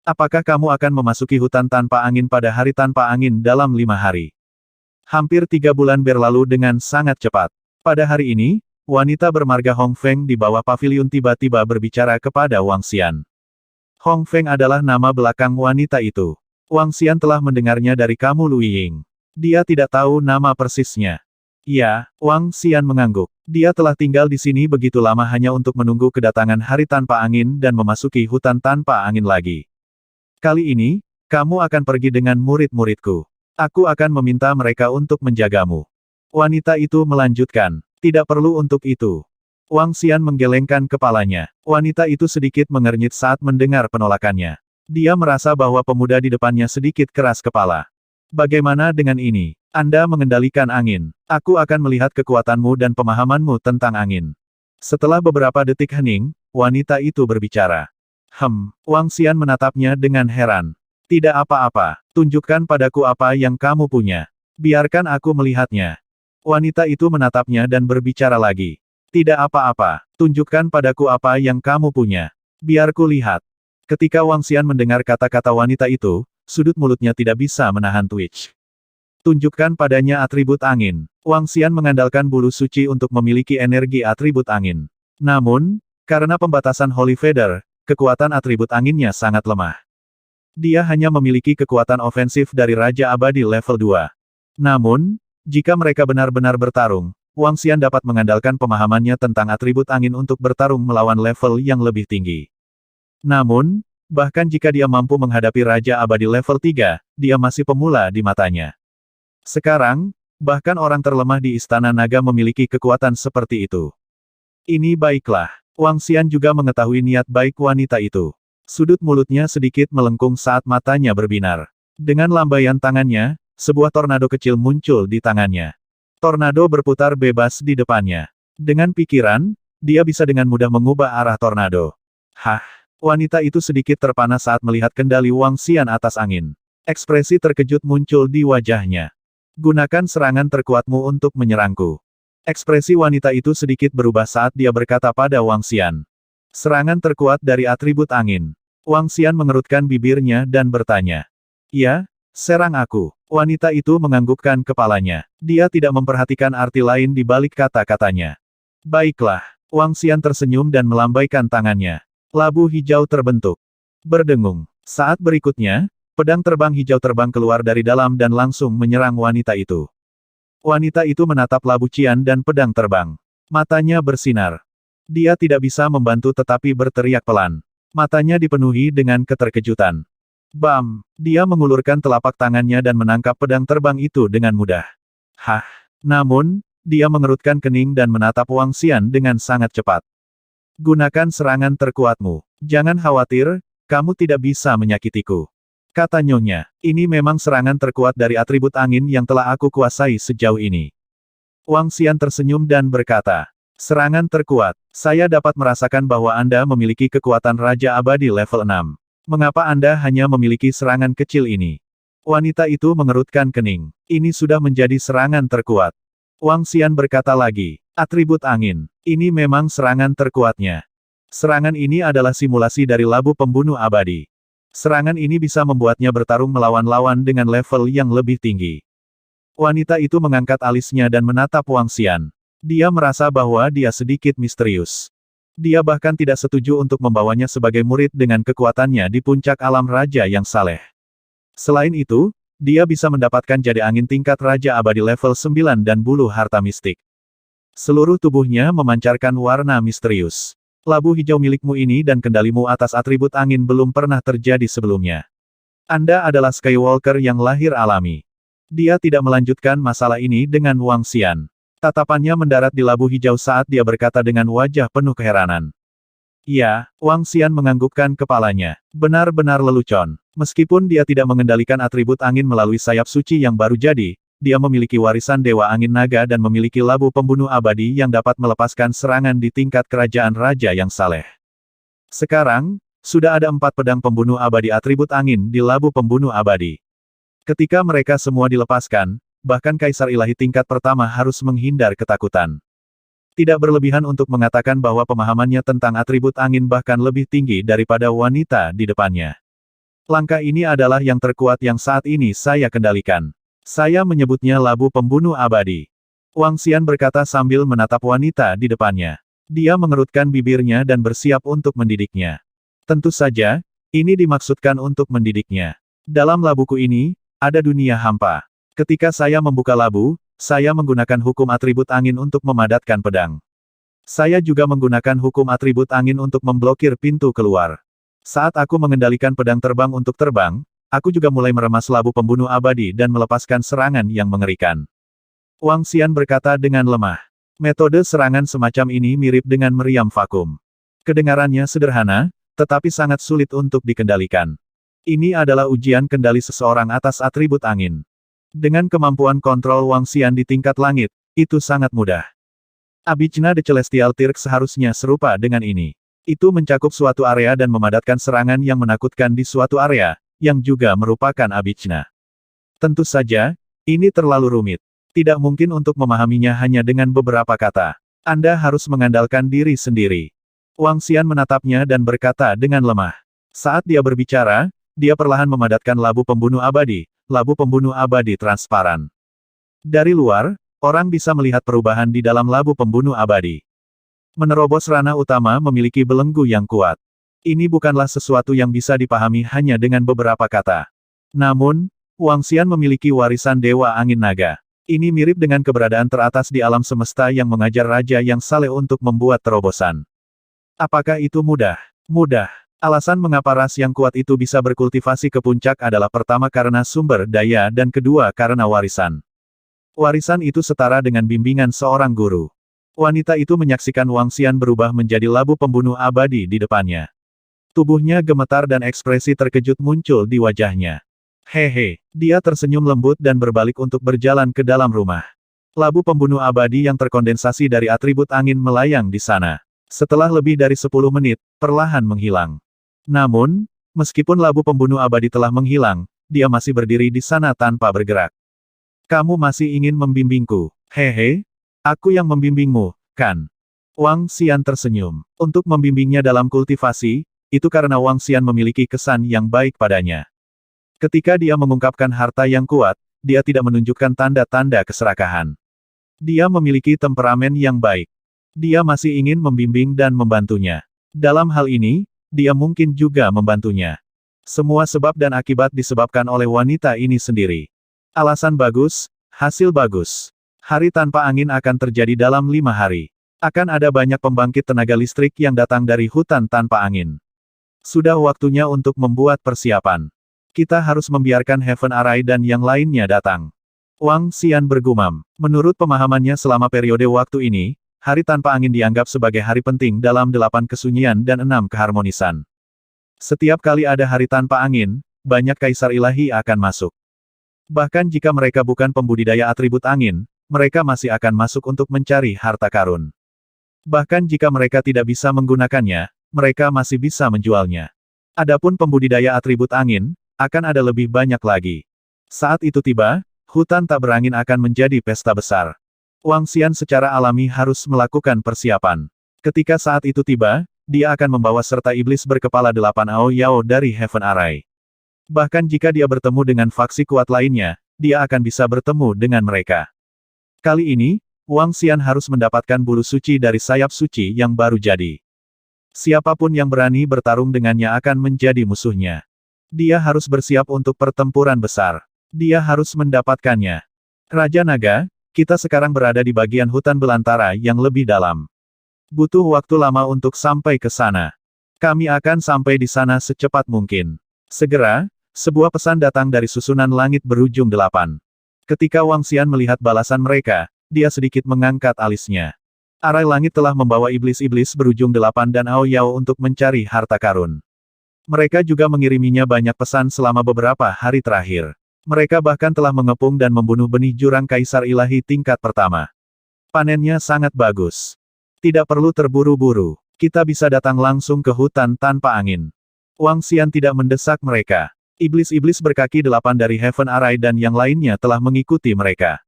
Apakah kamu akan memasuki hutan tanpa angin pada hari tanpa angin dalam 5 hari? Hampir 3 bulan berlalu dengan sangat cepat. Pada hari ini, wanita bermarga Hong Feng di bawah paviliun tiba-tiba berbicara kepada Wang Xian. Hong Feng adalah nama belakang wanita itu. Wang Xian telah mendengarnya dari Kamu Lu Ying. Dia tidak tahu nama persisnya. Ya, Wang Xian mengangguk. Dia telah tinggal di sini begitu lama hanya untuk menunggu kedatangan hari tanpa angin dan memasuki hutan tanpa angin lagi. Kali ini, kamu akan pergi dengan murid-muridku. Aku akan meminta mereka untuk menjagamu. Wanita itu melanjutkan. Tidak perlu untuk itu. Wang Xian menggelengkan kepalanya. Wanita itu sedikit mengernyit saat mendengar penolakannya. Dia merasa bahwa pemuda di depannya sedikit keras kepala. Bagaimana dengan ini? Anda mengendalikan angin. Aku akan melihat kekuatanmu dan pemahamanmu tentang angin. Setelah beberapa detik hening, wanita itu berbicara. Wang Xian menatapnya dengan heran. Tidak apa-apa, tunjukkan padaku apa yang kamu punya. Biarkan aku melihatnya. Wanita itu menatapnya dan berbicara lagi. Tidak apa-apa, tunjukkan padaku apa yang kamu punya. Biar ku lihat. Ketika Wang Xian mendengar kata-kata wanita itu, sudut mulutnya tidak bisa menahan twitch. Tunjukkan padanya atribut angin. Wang Xian mengandalkan bulu suci untuk memiliki energi atribut angin. Namun, karena pembatasan Holy Feather, kekuatan atribut anginnya sangat lemah. Dia hanya memiliki kekuatan ofensif dari Raja Abadi level 2. Namun, jika mereka benar-benar bertarung, Wang Xian dapat mengandalkan pemahamannya tentang atribut angin untuk bertarung melawan level yang lebih tinggi. Namun, bahkan jika dia mampu menghadapi Raja Abadi level 3, dia masih pemula di matanya. Sekarang, bahkan orang terlemah di Istana Naga memiliki kekuatan seperti itu. Ini baiklah. Wang Xian juga mengetahui niat baik wanita itu. Sudut mulutnya sedikit melengkung saat matanya berbinar. Dengan lambaian tangannya, sebuah tornado kecil muncul di tangannya. Tornado berputar bebas di depannya. Dengan pikiran, dia bisa dengan mudah mengubah arah tornado. Wanita itu sedikit terpana saat melihat kendali Wang Xian atas angin. Ekspresi terkejut muncul di wajahnya. Gunakan serangan terkuatmu untuk menyerangku. Ekspresi wanita itu sedikit berubah saat dia berkata pada Wang Xian. Serangan terkuat dari atribut angin. Wang Xian mengerutkan bibirnya dan bertanya. Ya, serang aku. Wanita itu menganggukkan kepalanya. Dia tidak memperhatikan arti lain di balik kata-katanya. Baiklah. Wang Xian tersenyum dan melambaikan tangannya. Labu hijau terbentuk. Berdengung. Saat berikutnya, pedang terbang hijau terbang keluar dari dalam dan langsung menyerang wanita itu. Wanita itu menatap labu cian dan pedang terbang. Matanya bersinar. Dia tidak bisa membantu tetapi berteriak pelan. Matanya dipenuhi dengan keterkejutan. Bam! Dia mengulurkan telapak tangannya dan menangkap pedang terbang itu dengan mudah. Hah! Namun, dia mengerutkan kening dan menatap Wang Xian dengan sangat cepat. Gunakan serangan terkuatmu. Jangan khawatir, kamu tidak bisa menyakitiku. Kata nyonya, ini memang serangan terkuat dari atribut angin yang telah aku kuasai sejauh ini. Wang Xian tersenyum dan berkata, serangan terkuat. Saya dapat merasakan bahwa Anda memiliki kekuatan Raja Abadi level 6. Mengapa Anda hanya memiliki serangan kecil ini? Wanita itu mengerutkan kening. Ini sudah menjadi serangan terkuat. Wang Xian berkata lagi, atribut angin. Ini memang serangan terkuatnya. Serangan ini adalah simulasi dari labu pembunuh abadi. Serangan ini bisa membuatnya bertarung melawan lawan dengan level yang lebih tinggi. Wanita itu mengangkat alisnya dan menatap Wang Xian. Dia merasa bahwa dia sedikit misterius. Dia bahkan tidak setuju untuk membawanya sebagai murid dengan kekuatannya di puncak alam raja yang saleh. Selain itu, dia bisa mendapatkan jade angin tingkat Raja Abadi level 9 dan bulu harta mistik. Seluruh tubuhnya memancarkan warna misterius. Labu hijau milikmu ini dan kendalimu atas atribut angin belum pernah terjadi sebelumnya. Anda adalah Skywalker yang lahir alami. Dia tidak melanjutkan masalah ini dengan Wang Xian. Tatapannya mendarat di labu hijau saat dia berkata dengan wajah penuh keheranan. Ya, Wang Xian menganggukkan kepalanya. Benar-benar lelucon. Meskipun dia tidak mengendalikan atribut angin melalui sayap suci yang baru jadi, dia memiliki warisan Dewa Angin Naga dan memiliki labu pembunuh abadi yang dapat melepaskan serangan di tingkat kerajaan raja yang saleh. Sekarang, sudah ada 4 pedang pembunuh abadi atribut angin di labu pembunuh abadi. Ketika mereka semua dilepaskan, bahkan Kaisar Ilahi tingkat pertama harus menghindar ketakutan. Tidak berlebihan untuk mengatakan bahwa pemahamannya tentang atribut angin bahkan lebih tinggi daripada wanita di depannya. Langkah ini adalah yang terkuat yang saat ini saya kendalikan. Saya menyebutnya labu pembunuh abadi. Wang Xian berkata sambil menatap wanita di depannya. Dia mengerutkan bibirnya dan bersiap untuk mendidiknya. Tentu saja, ini dimaksudkan untuk mendidiknya. Dalam labuku ini, ada dunia hampa. Ketika saya membuka labu, saya menggunakan hukum atribut angin untuk memadatkan pedang. Saya juga menggunakan hukum atribut angin untuk memblokir pintu keluar. Saat aku mengendalikan pedang terbang untuk terbang, aku juga mulai meremas labu pembunuh abadi dan melepaskan serangan yang mengerikan. Wang Xian berkata dengan lemah. Metode serangan semacam ini mirip dengan meriam vakum. Kedengarannya sederhana, tetapi sangat sulit untuk dikendalikan. Ini adalah ujian kendali seseorang atas atribut angin. Dengan kemampuan kontrol Wang Xian di tingkat langit, itu sangat mudah. Abijna The Celestial Tirk seharusnya serupa dengan ini. Itu mencakup suatu area dan memadatkan serangan yang menakutkan di suatu area, yang juga merupakan Abijna. Tentu saja, ini terlalu rumit. Tidak mungkin untuk memahaminya hanya dengan beberapa kata. Anda harus mengandalkan diri sendiri. Wang Xian menatapnya dan berkata dengan lemah. Saat dia berbicara, dia perlahan memadatkan labu pembunuh abadi transparan. Dari luar, orang bisa melihat perubahan di dalam labu pembunuh abadi. Menerobos ranah utama memiliki belenggu yang kuat. Ini bukanlah sesuatu yang bisa dipahami hanya dengan beberapa kata. Namun, Wang Xian memiliki warisan Dewa Angin Naga. Ini mirip dengan keberadaan teratas di alam semesta yang mengajar raja yang saleh untuk membuat terobosan. Apakah itu mudah? Mudah. Alasan mengapa ras yang kuat itu bisa berkultivasi ke puncak adalah pertama karena sumber daya dan kedua karena warisan. Warisan itu setara dengan bimbingan seorang guru. Wanita itu menyaksikan Wang Xian berubah menjadi labu pembunuh abadi di depannya. Tubuhnya gemetar dan ekspresi terkejut muncul di wajahnya. Hehe, dia tersenyum lembut dan berbalik untuk berjalan ke dalam rumah. Labu pembunuh abadi yang terkondensasi dari atribut angin melayang di sana. Setelah lebih dari 10 menit, perlahan menghilang. Namun, meskipun labu pembunuh abadi telah menghilang, dia masih berdiri di sana tanpa bergerak. Kamu masih ingin membimbingku? Hehe, aku yang membimbingmu, kan? Wang Xian tersenyum. Untuk membimbingnya dalam kultivasi, itu karena Wang Xian memiliki kesan yang baik padanya. Ketika dia mengungkapkan harta yang kuat, dia tidak menunjukkan tanda-tanda keserakahan. Dia memiliki temperamen yang baik. Dia masih ingin membimbing dan membantunya. Dalam hal ini, dia mungkin juga membantunya. Semua sebab dan akibat disebabkan oleh wanita ini sendiri. Alasan bagus, hasil bagus. Hari tanpa angin akan terjadi dalam 5 hari. Akan ada banyak pembangkit tenaga listrik yang datang dari hutan tanpa angin. Sudah waktunya untuk membuat persiapan. Kita harus membiarkan Heaven Array dan yang lainnya datang. Wang Xian bergumam. Menurut pemahamannya selama periode waktu ini, hari tanpa angin dianggap sebagai hari penting dalam 8 kesunyian dan 6 keharmonisan. Setiap kali ada hari tanpa angin, banyak kaisar ilahi akan masuk. Bahkan jika mereka bukan pembudidaya atribut angin, mereka masih akan masuk untuk mencari harta karun. Bahkan jika mereka tidak bisa menggunakannya, mereka masih bisa menjualnya. Adapun pembudidaya atribut angin, akan ada lebih banyak lagi. Saat itu tiba, hutan tak berangin akan menjadi pesta besar. Wang Xian secara alami harus melakukan persiapan. Ketika saat itu tiba, dia akan membawa serta iblis berkepala 8 Ao Yao dari Heaven Array. Bahkan jika dia bertemu dengan faksi kuat lainnya, dia akan bisa bertemu dengan mereka. Kali ini, Wang Xian harus mendapatkan bulu suci dari sayap suci yang baru jadi. Siapapun yang berani bertarung dengannya akan menjadi musuhnya. Dia harus bersiap untuk pertempuran besar. Dia harus mendapatkannya. Raja Naga, kita sekarang berada di bagian hutan belantara yang lebih dalam. Butuh waktu lama untuk sampai ke sana. Kami akan sampai di sana secepat mungkin. Segera, sebuah pesan datang dari susunan langit berujung 8. Ketika Wang Xian melihat balasan mereka, dia sedikit mengangkat alisnya. Arai langit telah membawa iblis-iblis berujung 8 dan Ao Yao untuk mencari harta karun. Mereka juga mengiriminya banyak pesan selama beberapa hari terakhir. Mereka bahkan telah mengepung dan membunuh benih jurang kaisar ilahi tingkat pertama. Panennya sangat bagus. Tidak perlu terburu-buru. Kita bisa datang langsung ke hutan tanpa angin. Wang Xian tidak mendesak mereka. Iblis-iblis berkaki 8 dari Heaven Array dan yang lainnya telah mengikuti mereka.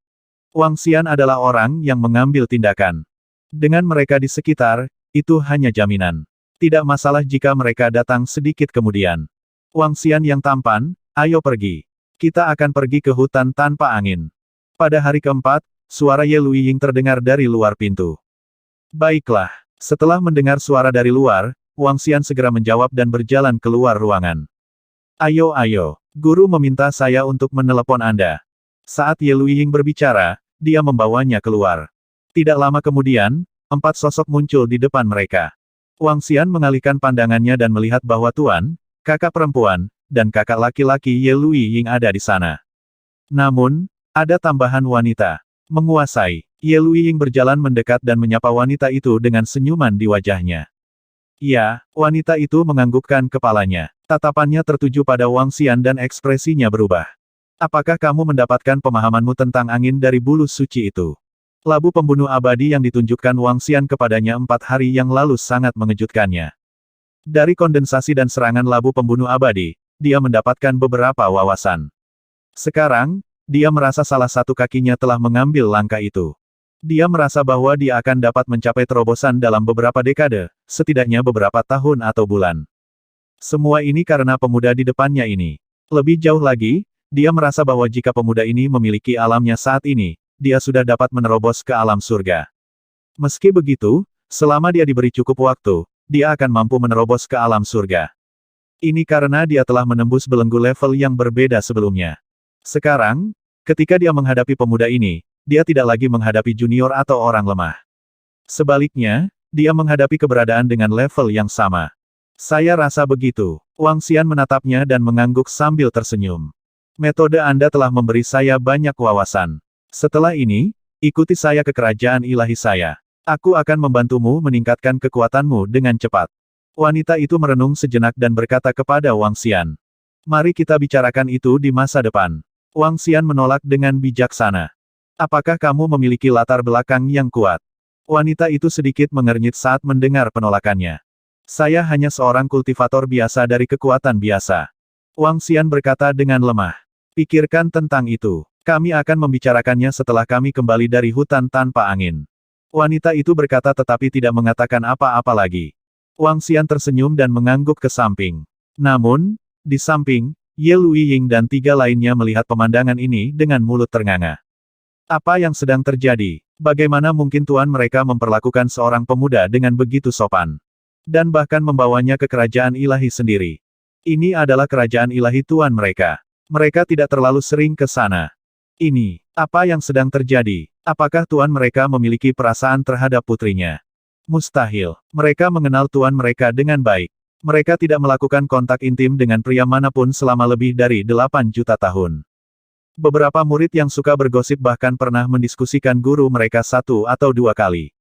Wang Xian adalah orang yang mengambil tindakan. Dengan mereka di sekitar, itu hanya jaminan. Tidak masalah jika mereka datang sedikit kemudian. Wang Xian yang tampan, ayo pergi. Kita akan pergi ke hutan tanpa angin. Pada hari keempat, suara Ye Luiying terdengar dari luar pintu. Baiklah, setelah mendengar suara dari luar, Wang Xian segera menjawab dan berjalan keluar ruangan. Ayo, guru meminta saya untuk menelepon Anda. Saat Ye Luiying berbicara, dia membawanya keluar. Tidak lama kemudian, 4 sosok muncul di depan mereka. Wang Xian mengalihkan pandangannya dan melihat bahwa tuan, kakak perempuan, dan kakak laki-laki Ye Luiying ada di sana. Namun, ada tambahan wanita. Menguasai. Ye Luiying berjalan mendekat dan menyapa wanita itu dengan senyuman di wajahnya. Ya, wanita itu menganggukkan kepalanya. Tatapannya tertuju pada Wang Xian dan ekspresinya berubah. Apakah kamu mendapatkan pemahamanmu tentang angin dari bulu suci itu? Labu pembunuh abadi yang ditunjukkan Wang Xian kepadanya 4 hari yang lalu sangat mengejutkannya. Dari kondensasi dan serangan labu pembunuh abadi, dia mendapatkan beberapa wawasan. Sekarang, dia merasa salah satu kakinya telah mengambil langkah itu. Dia merasa bahwa dia akan dapat mencapai terobosan dalam beberapa dekade, setidaknya beberapa tahun atau bulan. Semua ini karena pemuda di depannya ini. Lebih jauh lagi, dia merasa bahwa jika pemuda ini memiliki alamnya saat ini, dia sudah dapat menerobos ke alam surga. Meski begitu, selama dia diberi cukup waktu, dia akan mampu menerobos ke alam surga. Ini karena dia telah menembus belenggu level yang berbeda sebelumnya. Sekarang, ketika dia menghadapi pemuda ini, dia tidak lagi menghadapi junior atau orang lemah. Sebaliknya, dia menghadapi keberadaan dengan level yang sama. Saya rasa begitu. Wang Xian menatapnya dan mengangguk sambil tersenyum. Metode Anda telah memberi saya banyak wawasan. Setelah ini, ikuti saya ke kerajaan ilahi saya. Aku akan membantumu meningkatkan kekuatanmu dengan cepat. Wanita itu merenung sejenak dan berkata kepada Wang Xian. Mari kita bicarakan itu di masa depan. Wang Xian menolak dengan bijaksana. Apakah kamu memiliki latar belakang yang kuat? Wanita itu sedikit mengernyit saat mendengar penolakannya. Saya hanya seorang kultivator biasa dari kekuatan biasa. Wang Xian berkata dengan lemah. Pikirkan tentang itu. Kami akan membicarakannya setelah kami kembali dari hutan tanpa angin. Wanita itu berkata tetapi tidak mengatakan apa-apa lagi. Wang Xian tersenyum dan mengangguk ke samping. Namun, di samping, Ye Luiying dan 3 lainnya melihat pemandangan ini dengan mulut ternganga. Apa yang sedang terjadi? Bagaimana mungkin tuan mereka memperlakukan seorang pemuda dengan begitu sopan? Dan bahkan membawanya ke kerajaan ilahi sendiri. Ini adalah kerajaan ilahi tuan mereka. Mereka tidak terlalu sering ke sana. Ini Apa yang sedang terjadi? Apakah tuan mereka memiliki perasaan terhadap putrinya? Mustahil. Mereka mengenal tuan mereka dengan baik. Mereka tidak melakukan kontak intim dengan pria manapun selama lebih dari 8 juta tahun. Beberapa murid yang suka bergosip bahkan pernah mendiskusikan guru mereka 1 atau 2 kali.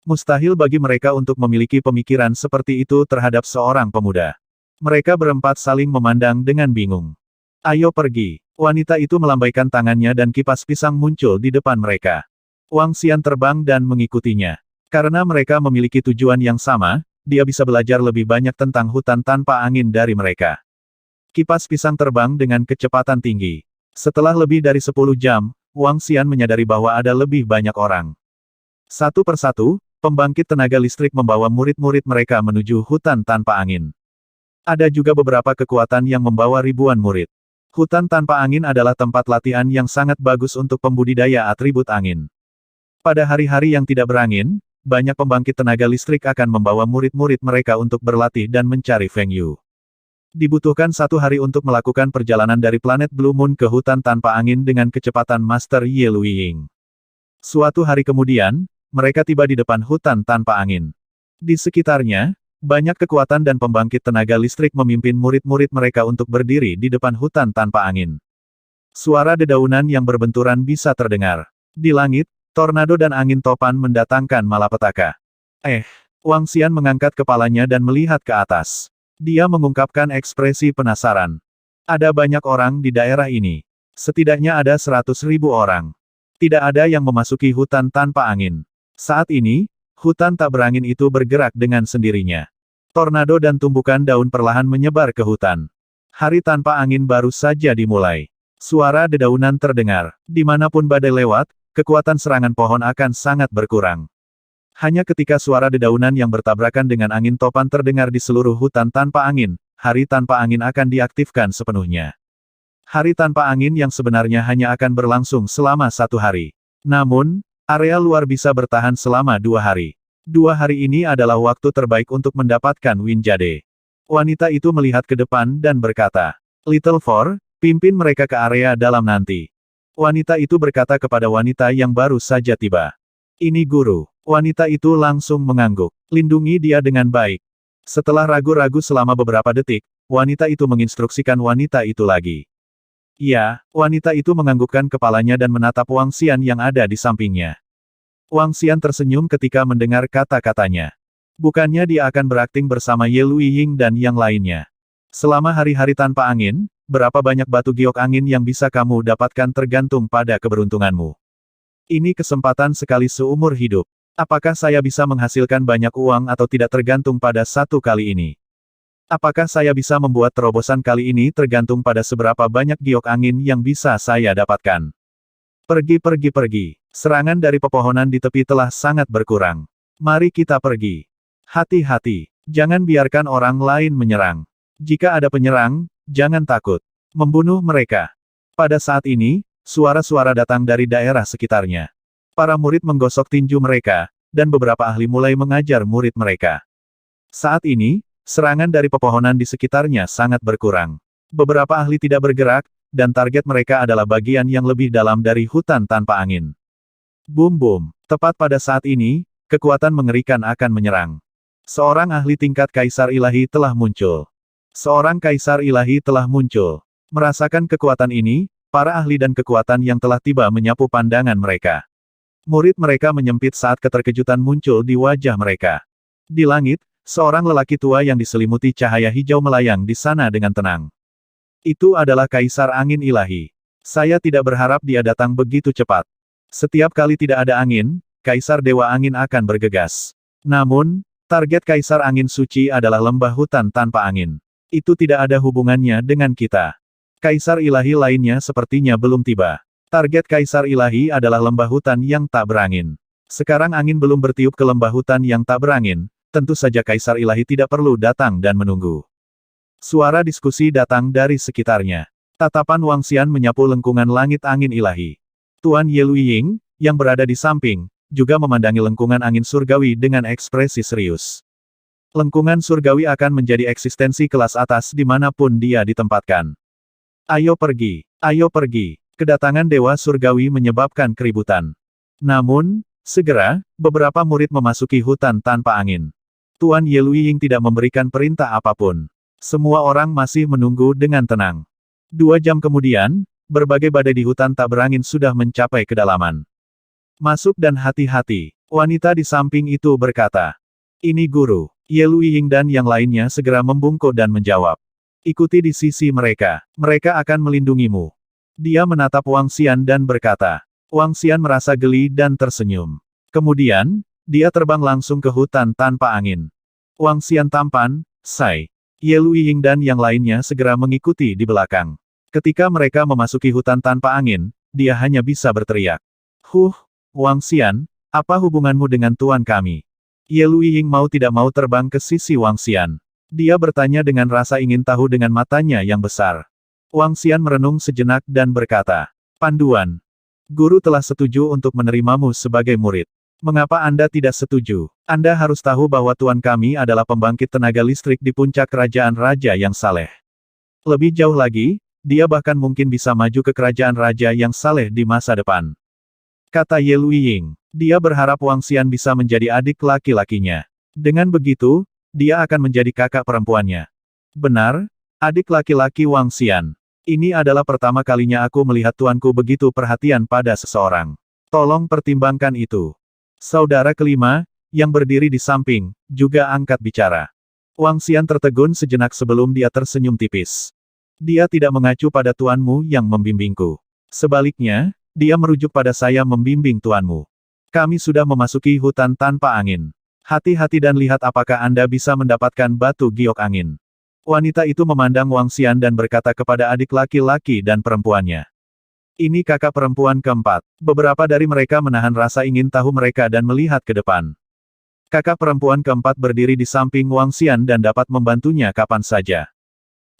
Mustahil bagi mereka untuk memiliki pemikiran seperti itu terhadap seorang pemuda. Mereka berempat saling memandang dengan bingung. Ayo pergi. Wanita itu melambaikan tangannya dan kipas pisang muncul di depan mereka. Wang Xian terbang dan mengikutinya. Karena mereka memiliki tujuan yang sama, dia bisa belajar lebih banyak tentang hutan tanpa angin dari mereka. Kipas pisang terbang dengan kecepatan tinggi. Setelah lebih dari 10 jam, Wang Xian menyadari bahwa ada lebih banyak orang. Satu persatu, pembangkit tenaga listrik membawa murid-murid mereka menuju hutan tanpa angin. Ada juga beberapa kekuatan yang membawa ribuan murid. Hutan tanpa angin adalah tempat latihan yang sangat bagus untuk pembudidaya atribut angin. Pada hari-hari yang tidak berangin, banyak pembangkit tenaga listrik akan membawa murid-murid mereka untuk berlatih dan mencari Feng Yu. Dibutuhkan 1 hari untuk melakukan perjalanan dari planet Blue Moon ke hutan tanpa angin dengan kecepatan Master Ye Luiying. Suatu hari kemudian, mereka tiba di depan hutan tanpa angin. Di sekitarnya, banyak kekuatan dan pembangkit tenaga listrik memimpin murid-murid mereka untuk berdiri di depan hutan tanpa angin. Suara dedaunan yang berbenturan bisa terdengar. Di langit, tornado dan angin topan mendatangkan malapetaka. Wang Xian mengangkat kepalanya dan melihat ke atas. Dia mengungkapkan ekspresi penasaran. Ada banyak orang di daerah ini. Setidaknya ada 100.000 orang. Tidak ada yang memasuki hutan tanpa angin. Saat ini, hutan tak berangin itu bergerak dengan sendirinya. Tornado dan tumbukan daun perlahan menyebar ke hutan. Hari tanpa angin baru saja dimulai. Suara dedaunan terdengar. Dimanapun badai lewat, kekuatan serangan pohon akan sangat berkurang. Hanya ketika suara dedaunan yang bertabrakan dengan angin topan terdengar di seluruh hutan tanpa angin, hari tanpa angin akan diaktifkan sepenuhnya. Hari tanpa angin yang sebenarnya hanya akan berlangsung selama 1 hari. Namun, area luar bisa bertahan selama 2 hari. 2 hari ini adalah waktu terbaik untuk mendapatkan Winjade. Wanita itu melihat ke depan dan berkata, Little Four, pimpin mereka ke area dalam nanti. Wanita itu berkata kepada wanita yang baru saja tiba. Ini guru. Wanita itu langsung mengangguk. Lindungi dia dengan baik. Setelah ragu-ragu selama beberapa detik, wanita itu menginstruksikan wanita itu lagi. Ya, wanita itu menganggukkan kepalanya dan menatap Wang Xian yang ada di sampingnya. Wang Xian tersenyum ketika mendengar kata-katanya. Bukannya dia akan berakting bersama Ye Luiying dan yang lainnya. Selama hari-hari tanpa angin, berapa banyak batu giok angin yang bisa kamu dapatkan tergantung pada keberuntunganmu. Ini kesempatan sekali seumur hidup. Apakah saya bisa menghasilkan banyak uang atau tidak tergantung pada 1 kali ini? Apakah saya bisa membuat terobosan kali ini tergantung pada seberapa banyak giok angin yang bisa saya dapatkan? Pergi. Serangan dari pepohonan di tepi telah sangat berkurang. Mari kita pergi. Hati-hati. Jangan biarkan orang lain menyerang. Jika ada penyerang, jangan takut. Membunuh mereka. Pada saat ini, suara-suara datang dari daerah sekitarnya. Para murid menggosok tinju mereka, dan beberapa ahli mulai mengajar murid mereka. Saat ini, serangan dari pepohonan di sekitarnya sangat berkurang. Beberapa ahli tidak bergerak, dan target mereka adalah bagian yang lebih dalam dari hutan tanpa angin. Boom. Tepat pada saat ini, kekuatan mengerikan akan menyerang. Seorang ahli tingkat kaisar ilahi telah muncul. Merasakan kekuatan ini, para ahli dan kekuatan yang telah tiba menyapu pandangan mereka. Murid mereka menyempit saat keterkejutan muncul di wajah mereka. Di langit, seorang lelaki tua yang diselimuti cahaya hijau melayang di sana dengan tenang. Itu adalah Kaisar Angin Ilahi. Saya tidak berharap dia datang begitu cepat. Setiap kali tidak ada angin, Kaisar Dewa Angin akan bergegas. Namun, target Kaisar Angin Suci adalah lembah hutan tanpa angin. Itu tidak ada hubungannya dengan kita. Kaisar Ilahi lainnya sepertinya belum tiba. Target Kaisar Ilahi adalah lembah hutan yang tak berangin. Sekarang angin belum bertiup ke lembah hutan yang tak berangin, tentu saja Kaisar Ilahi tidak perlu datang dan menunggu. Suara diskusi datang dari sekitarnya. Tatapan Wang Xian menyapu lengkungan langit angin ilahi. Tuan Ye Luiying, yang berada di samping, juga memandangi lengkungan angin surgawi dengan ekspresi serius. Lengkungan surgawi akan menjadi eksistensi kelas atas dimanapun dia ditempatkan. Ayo pergi. Kedatangan Dewa Surgawi menyebabkan keributan. Namun, segera, beberapa murid memasuki hutan tanpa angin. Tuan Ye Luiying tidak memberikan perintah apapun. Semua orang masih menunggu dengan tenang. 2 jam kemudian, berbagai badai di hutan tak berangin sudah mencapai kedalaman. Masuk dan hati-hati, wanita di samping itu berkata. Ini guru. Ye Luiying dan yang lainnya segera membungkuk dan menjawab. Ikuti di sisi mereka. Mereka akan melindungimu. Dia menatap Wang Xian dan berkata. Wang Xian merasa geli dan tersenyum. Kemudian, dia terbang langsung ke hutan tanpa angin. Wang Xian tampan, Sai. Ye Luiying dan yang lainnya segera mengikuti di belakang. Ketika mereka memasuki hutan tanpa angin, dia hanya bisa berteriak. Wang Xian, apa hubunganmu dengan tuan kami? Ye Luiying mau tidak mau terbang ke sisi Wang Xian. Dia bertanya dengan rasa ingin tahu dengan matanya yang besar. Wang Xian merenung sejenak dan berkata, Panduan. Guru telah setuju untuk menerimamu sebagai murid. Mengapa Anda tidak setuju? Anda harus tahu bahwa tuan kami adalah pembangkit tenaga listrik di puncak kerajaan raja yang saleh. Lebih jauh lagi, dia bahkan mungkin bisa maju ke kerajaan raja yang saleh di masa depan. Kata Ye Luiying, dia berharap Wang Xian bisa menjadi adik laki-lakinya. Dengan begitu, dia akan menjadi kakak perempuannya. Benar, adik laki-laki Wang Xian. Ini adalah pertama kalinya aku melihat tuanku begitu perhatian pada seseorang. Tolong pertimbangkan itu. Saudara kelima, yang berdiri di samping, juga angkat bicara. Wang Xian tertegun sejenak sebelum dia tersenyum tipis. Dia tidak mengacu pada tuanmu yang membimbingku. Sebaliknya, dia merujuk pada saya membimbing tuanmu. Kami sudah memasuki hutan tanpa angin. Hati-hati dan lihat apakah Anda bisa mendapatkan batu giok angin. Wanita itu memandang Wang Xian dan berkata kepada adik laki-laki dan perempuannya. Ini kakak perempuan keempat. Beberapa dari mereka menahan rasa ingin tahu mereka dan melihat ke depan. Kakak perempuan keempat berdiri di samping Wang Xian dan dapat membantunya kapan saja.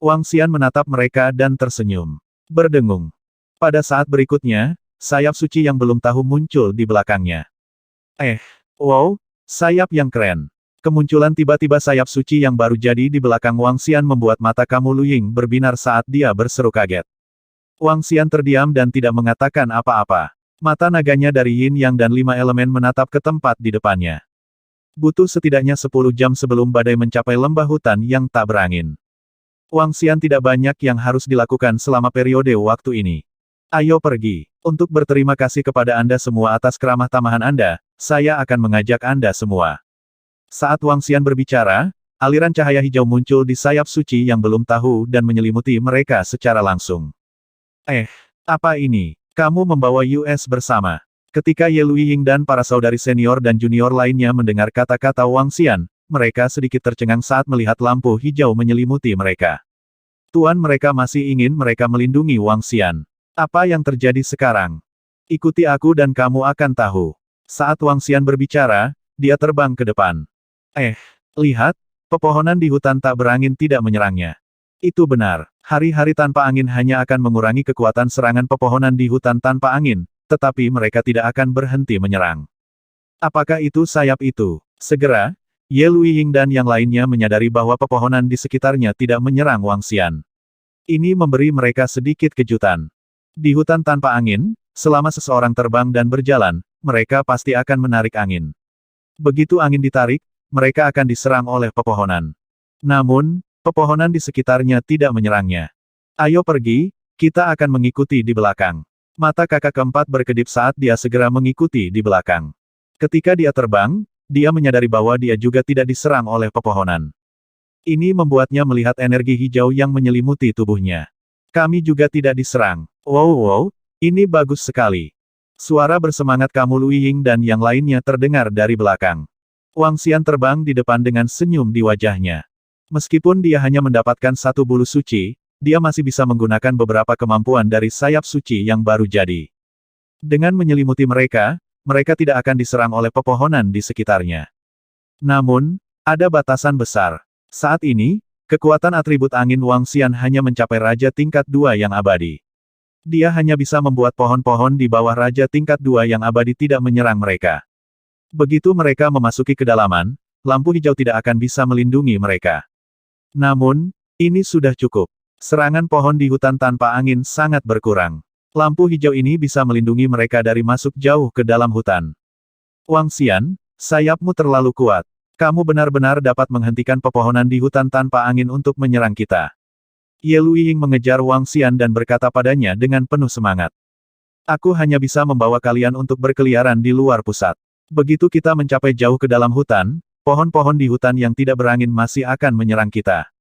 Wang Xian menatap mereka dan tersenyum. Berdengung. Pada saat berikutnya, sayap suci yang belum tahu muncul di belakangnya. Wow, sayap yang keren. Kemunculan tiba-tiba sayap suci yang baru jadi di belakang Wang Xian membuat mata kamu Luiying berbinar saat dia berseru kaget. Wang Xian terdiam dan tidak mengatakan apa-apa. Mata naganya dari Yin Yang dan 5 elemen menatap ke tempat di depannya. Butuh setidaknya 10 jam sebelum badai mencapai lembah hutan yang tak berangin. Wang Xian tidak banyak yang harus dilakukan selama periode waktu ini. Ayo pergi. Untuk berterima kasih kepada Anda semua atas keramah tamahan Anda, saya akan mengajak Anda semua. Saat Wang Xian berbicara, aliran cahaya hijau muncul di sayap suci yang belum tahu dan menyelimuti mereka secara langsung. Apa ini? Kamu membawa US bersama. Ketika Ye Luiying dan para saudari senior dan junior lainnya mendengar kata-kata Wang Xian, mereka sedikit tercengang saat melihat lampu hijau menyelimuti mereka. Tuan mereka masih ingin mereka melindungi Wang Xian. Apa yang terjadi sekarang? Ikuti aku dan kamu akan tahu. Saat Wang Xian berbicara, dia terbang ke depan. Lihat, pepohonan di hutan tak berangin tidak menyerangnya. Itu benar, hari-hari tanpa angin hanya akan mengurangi kekuatan serangan pepohonan di hutan tanpa angin, tetapi mereka tidak akan berhenti menyerang. Apakah itu sayap itu? Segera, Ye Luiying dan yang lainnya menyadari bahwa pepohonan di sekitarnya tidak menyerang Wang Xian. Ini memberi mereka sedikit kejutan. Di hutan tanpa angin, selama seseorang terbang dan berjalan, mereka pasti akan menarik angin. Begitu angin ditarik, mereka akan diserang oleh pepohonan. Namun, pepohonan di sekitarnya tidak menyerangnya. Ayo pergi, kita akan mengikuti di belakang. Mata kakak keempat berkedip saat dia segera mengikuti di belakang. Ketika dia terbang, dia menyadari bahwa dia juga tidak diserang oleh pepohonan. Ini membuatnya melihat energi hijau yang menyelimuti tubuhnya. Kami juga tidak diserang. Wow, ini bagus sekali. Suara bersemangat kamu Luiying dan yang lainnya terdengar dari belakang. Wang Xian terbang di depan dengan senyum di wajahnya. Meskipun dia hanya mendapatkan satu bulu suci, dia masih bisa menggunakan beberapa kemampuan dari sayap suci yang baru jadi. Dengan menyelimuti mereka, mereka tidak akan diserang oleh pepohonan di sekitarnya. Namun, ada batasan besar. Saat ini, kekuatan atribut angin Wang Xian hanya mencapai Raja tingkat 2 yang abadi. Dia hanya bisa membuat pohon-pohon di bawah Raja tingkat 2 yang abadi tidak menyerang mereka. Begitu mereka memasuki kedalaman, lampu hijau tidak akan bisa melindungi mereka. Namun, ini sudah cukup. Serangan pohon di hutan tanpa angin sangat berkurang. Lampu hijau ini bisa melindungi mereka dari masuk jauh ke dalam hutan. Wang Xian, sayapmu terlalu kuat. Kamu benar-benar dapat menghentikan pepohonan di hutan tanpa angin untuk menyerang kita. Ye Luiying mengejar Wang Xian dan berkata padanya dengan penuh semangat. Aku hanya bisa membawa kalian untuk berkeliaran di luar pusat. Begitu kita mencapai jauh ke dalam hutan, pohon-pohon di hutan yang tidak berangin masih akan menyerang kita.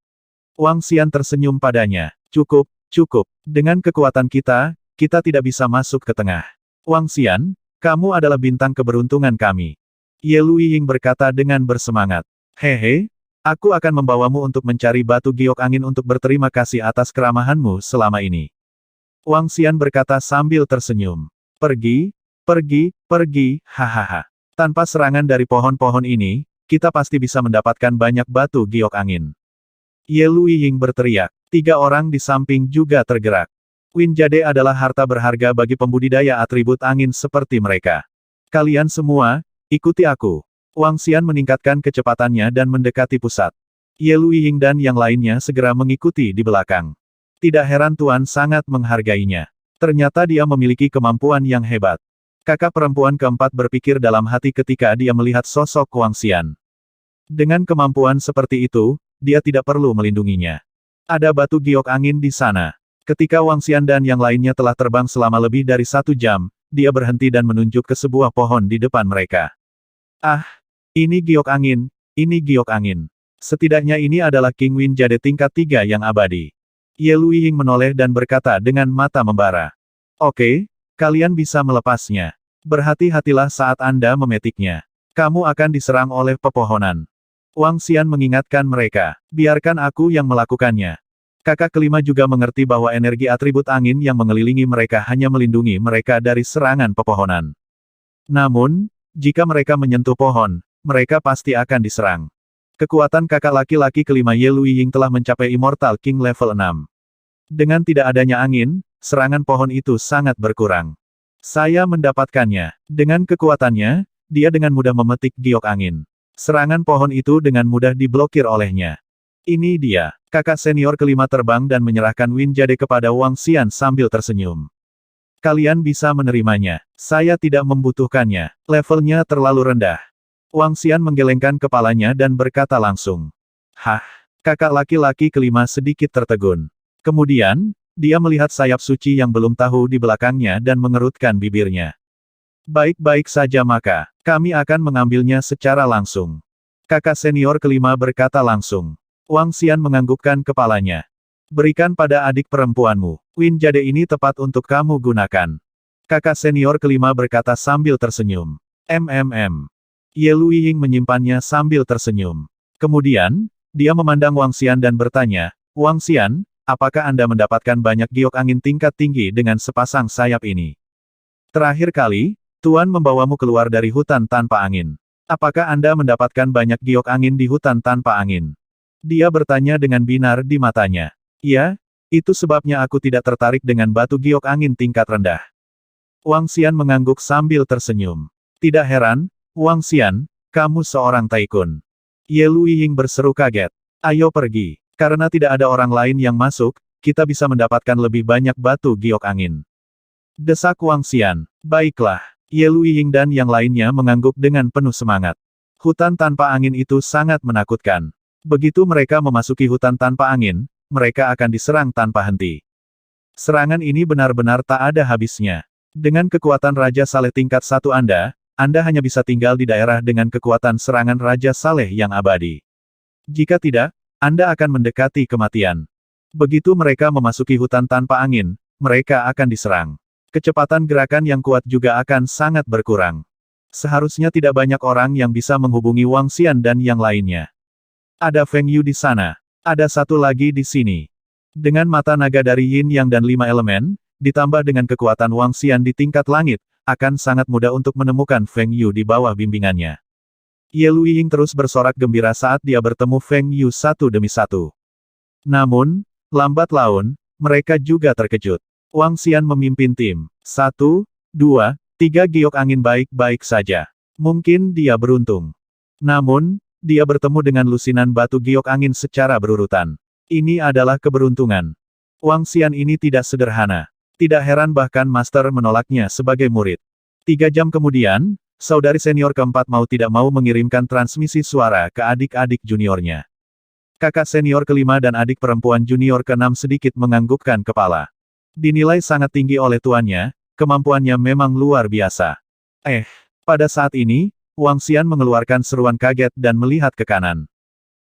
Wang Xian tersenyum padanya. Cukup, cukup. Dengan kekuatan kita tidak bisa masuk ke tengah. Wang Xian, kamu adalah bintang keberuntungan kami. Ye Luiying berkata dengan bersemangat. Hehe, aku akan membawamu untuk mencari batu giok angin untuk berterima kasih atas keramahanmu selama ini. Wang Xian berkata sambil tersenyum. Pergi, pergi, pergi, hahaha. Tanpa serangan dari pohon-pohon ini, kita pasti bisa mendapatkan banyak batu giok angin. Ye Luiying berteriak. 3 orang di samping juga tergerak. Win Jade adalah harta berharga bagi pembudidaya atribut angin seperti mereka. Kalian semua, ikuti aku. Wang Xian meningkatkan kecepatannya dan mendekati pusat. Ye Luiying dan yang lainnya segera mengikuti di belakang. Tidak heran Tuan sangat menghargainya. Ternyata dia memiliki kemampuan yang hebat. Kakak perempuan keempat berpikir dalam hati ketika dia melihat sosok Wang Xian. Dengan kemampuan seperti itu, dia tidak perlu melindunginya. Ada batu giok angin di sana. Ketika Wang Xian dan yang lainnya telah terbang selama lebih dari 1 jam, dia berhenti dan menunjuk ke sebuah pohon di depan mereka. Ah, ini giok angin, ini giok angin. Setidaknya ini adalah King Win Jade tingkat 3 yang abadi. Ye Luiying menoleh dan berkata dengan mata membara. Oke, kalian bisa melepasnya. Berhati-hatilah saat Anda memetiknya. Kamu akan diserang oleh pepohonan. Wang Xian mengingatkan mereka, biarkan aku yang melakukannya. Kakak kelima juga mengerti bahwa energi atribut angin yang mengelilingi mereka hanya melindungi mereka dari serangan pepohonan. Namun, jika mereka menyentuh pohon, mereka pasti akan diserang. Kekuatan kakak laki-laki kelima Ye Luiying telah mencapai Immortal King level 6. Dengan tidak adanya angin, serangan pohon itu sangat berkurang. Saya mendapatkannya. Dengan kekuatannya, dia dengan mudah memetik giok angin. Serangan pohon itu dengan mudah diblokir olehnya. Ini dia. Kakak senior kelima terbang dan menyerahkan Win Jade kepada Wang Xian sambil tersenyum. Kalian bisa menerimanya. Saya tidak membutuhkannya. Levelnya terlalu rendah. Wang Xian menggelengkan kepalanya dan berkata langsung. Hah? Kakak laki-laki kelima sedikit tertegun. Kemudian, dia melihat sayap suci yang belum tahu di belakangnya dan mengerutkan bibirnya. Baik-baik saja maka, kami akan mengambilnya secara langsung. Kakak senior kelima berkata langsung. Wang Xian menganggukkan kepalanya. Berikan pada adik perempuanmu. Win Jade ini tepat untuk kamu gunakan. Kakak senior kelima berkata sambil tersenyum. Ye Luiying menyimpannya sambil tersenyum. Kemudian, dia memandang Wang Xian dan bertanya, Wang Xian, apakah Anda mendapatkan banyak giok angin tingkat tinggi dengan sepasang sayap ini? Terakhir kali, Tuan membawamu keluar dari hutan tanpa angin. Apakah Anda mendapatkan banyak giok angin di hutan tanpa angin? Dia bertanya dengan binar di matanya. Ya, itu sebabnya aku tidak tertarik dengan batu giok angin tingkat rendah. Wang Xian mengangguk sambil tersenyum. Tidak heran, Wang Xian, kamu seorang tycoon. Ye Luiying berseru kaget. Ayo pergi. Karena tidak ada orang lain yang masuk, kita bisa mendapatkan lebih banyak batu giok angin. Desak Wang Xian. Baiklah. Ye Luiying dan yang lainnya mengangguk dengan penuh semangat. Hutan tanpa angin itu sangat menakutkan. Begitu mereka memasuki hutan tanpa angin, mereka akan diserang tanpa henti. Serangan ini benar-benar tak ada habisnya. Dengan kekuatan Raja Saleh tingkat 1 Anda hanya bisa tinggal di daerah dengan kekuatan serangan Raja Saleh yang abadi. Jika tidak, Anda akan mendekati kematian. Begitu mereka memasuki hutan tanpa angin, mereka akan diserang. Kecepatan gerakan yang kuat juga akan sangat berkurang. Seharusnya tidak banyak orang yang bisa menghubungi Wang Xian dan yang lainnya. Ada Feng Yu di sana. Ada satu lagi di sini. Dengan mata naga dari Yin Yang dan 5 elemen, ditambah dengan kekuatan Wang Xian di tingkat langit, akan sangat mudah untuk menemukan Feng Yu di bawah bimbingannya. Ye Luiying terus bersorak gembira saat dia bertemu Feng Yu satu demi satu. Namun, lambat laun, mereka juga terkejut. Wang Xian memimpin tim. 1, 2, 3 giok angin baik-baik saja. Mungkin dia beruntung. Namun, dia bertemu dengan lusinan batu giok angin secara berurutan. Ini adalah keberuntungan. Wang Xian ini tidak sederhana. Tidak heran bahkan Master menolaknya sebagai murid. 3 jam kemudian, saudari senior keempat mau tidak mau mengirimkan transmisi suara ke adik-adik juniornya. Kakak senior kelima dan adik perempuan junior keenam sedikit menganggukkan kepala. Dinilai sangat tinggi oleh tuannya, kemampuannya memang luar biasa. Pada saat ini, Wang Xian mengeluarkan seruan kaget dan melihat ke kanan.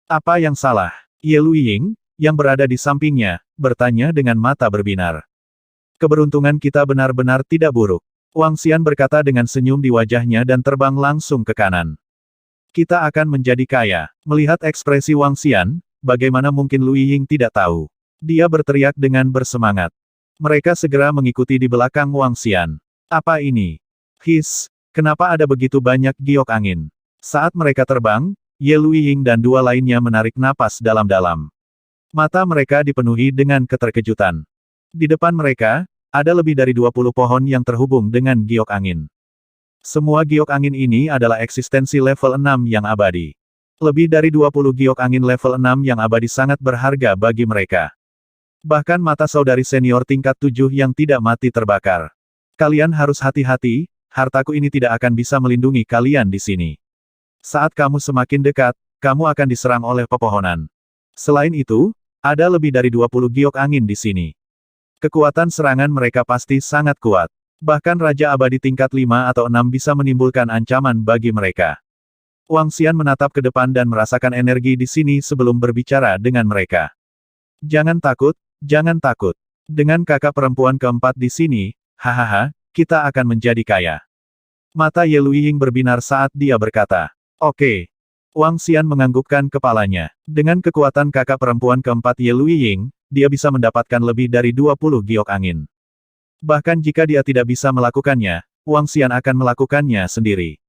Apa yang salah? Ye Luiying, yang berada di sampingnya, bertanya dengan mata berbinar. Keberuntungan kita benar-benar tidak buruk. Wang Xian berkata dengan senyum di wajahnya dan terbang langsung ke kanan. Kita akan menjadi kaya. Melihat ekspresi Wang Xian, bagaimana mungkin Luiying tidak tahu? Dia berteriak dengan bersemangat. Mereka segera mengikuti di belakang Wang Xian. Apa ini? Kenapa ada begitu banyak giok angin? Saat mereka terbang, Ye Luiying dan dua lainnya menarik napas dalam-dalam. Mata mereka dipenuhi dengan keterkejutan. Di depan mereka, ada lebih dari 20 pohon yang terhubung dengan giok angin. Semua giok angin ini adalah eksistensi level 6 yang abadi. Lebih dari 20 giok angin level 6 yang abadi sangat berharga bagi mereka. Bahkan mata saudari senior tingkat 7 yang tidak mati terbakar. Kalian harus hati-hati, hartaku ini tidak akan bisa melindungi kalian di sini. Saat kamu semakin dekat, kamu akan diserang oleh pepohonan. Selain itu, ada lebih dari 20 giok angin di sini. Kekuatan serangan mereka pasti sangat kuat. Bahkan Raja Abadi tingkat 5 atau 6 bisa menimbulkan ancaman bagi mereka. Wang Xian menatap ke depan dan merasakan energi di sini sebelum berbicara dengan mereka. Jangan takut, jangan takut. Dengan kakak perempuan keempat di sini, hahaha, kita akan menjadi kaya. Mata Ye Luiying berbinar saat dia berkata, "Oke." Wang Xian menganggukkan kepalanya. Dengan kekuatan kakak perempuan keempat Ye Luiying, dia bisa mendapatkan lebih dari 20 giok angin. Bahkan jika dia tidak bisa melakukannya, Wang Xian akan melakukannya sendiri.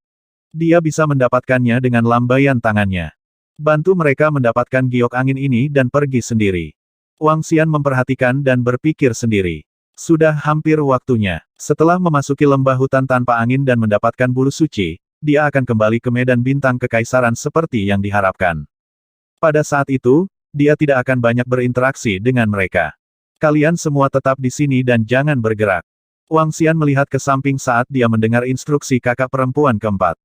Dia bisa mendapatkannya dengan lambaian tangannya. Bantu mereka mendapatkan giok angin ini dan pergi sendiri. Wang Xian memperhatikan dan berpikir sendiri. Sudah hampir waktunya. Setelah memasuki lembah hutan tanpa angin dan mendapatkan bulu suci, dia akan kembali ke medan bintang kekaisaran seperti yang diharapkan. Pada saat itu, dia tidak akan banyak berinteraksi dengan mereka. Kalian semua tetap di sini dan jangan bergerak. Wang Xian melihat ke samping saat dia mendengar instruksi kakak perempuan keempat.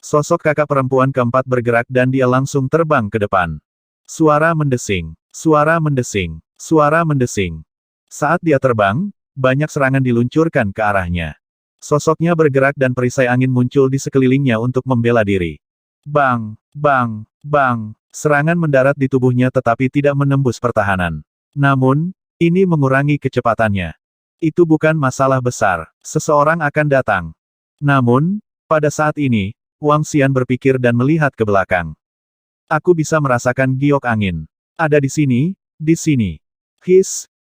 Sosok kakak perempuan keempat bergerak dan dia langsung terbang ke depan. Suara mendesing, suara mendesing, suara mendesing. Saat dia terbang, banyak serangan diluncurkan ke arahnya. Sosoknya bergerak dan perisai angin muncul di sekelilingnya untuk membela diri. Bang, bang, bang. Serangan mendarat di tubuhnya tetapi tidak menembus pertahanan. Namun, ini mengurangi kecepatannya. Itu bukan masalah besar. Seseorang akan datang. Namun, pada saat ini, Wang Xian berpikir dan melihat ke belakang. Aku bisa merasakan giok angin. Ada di sini, di sini.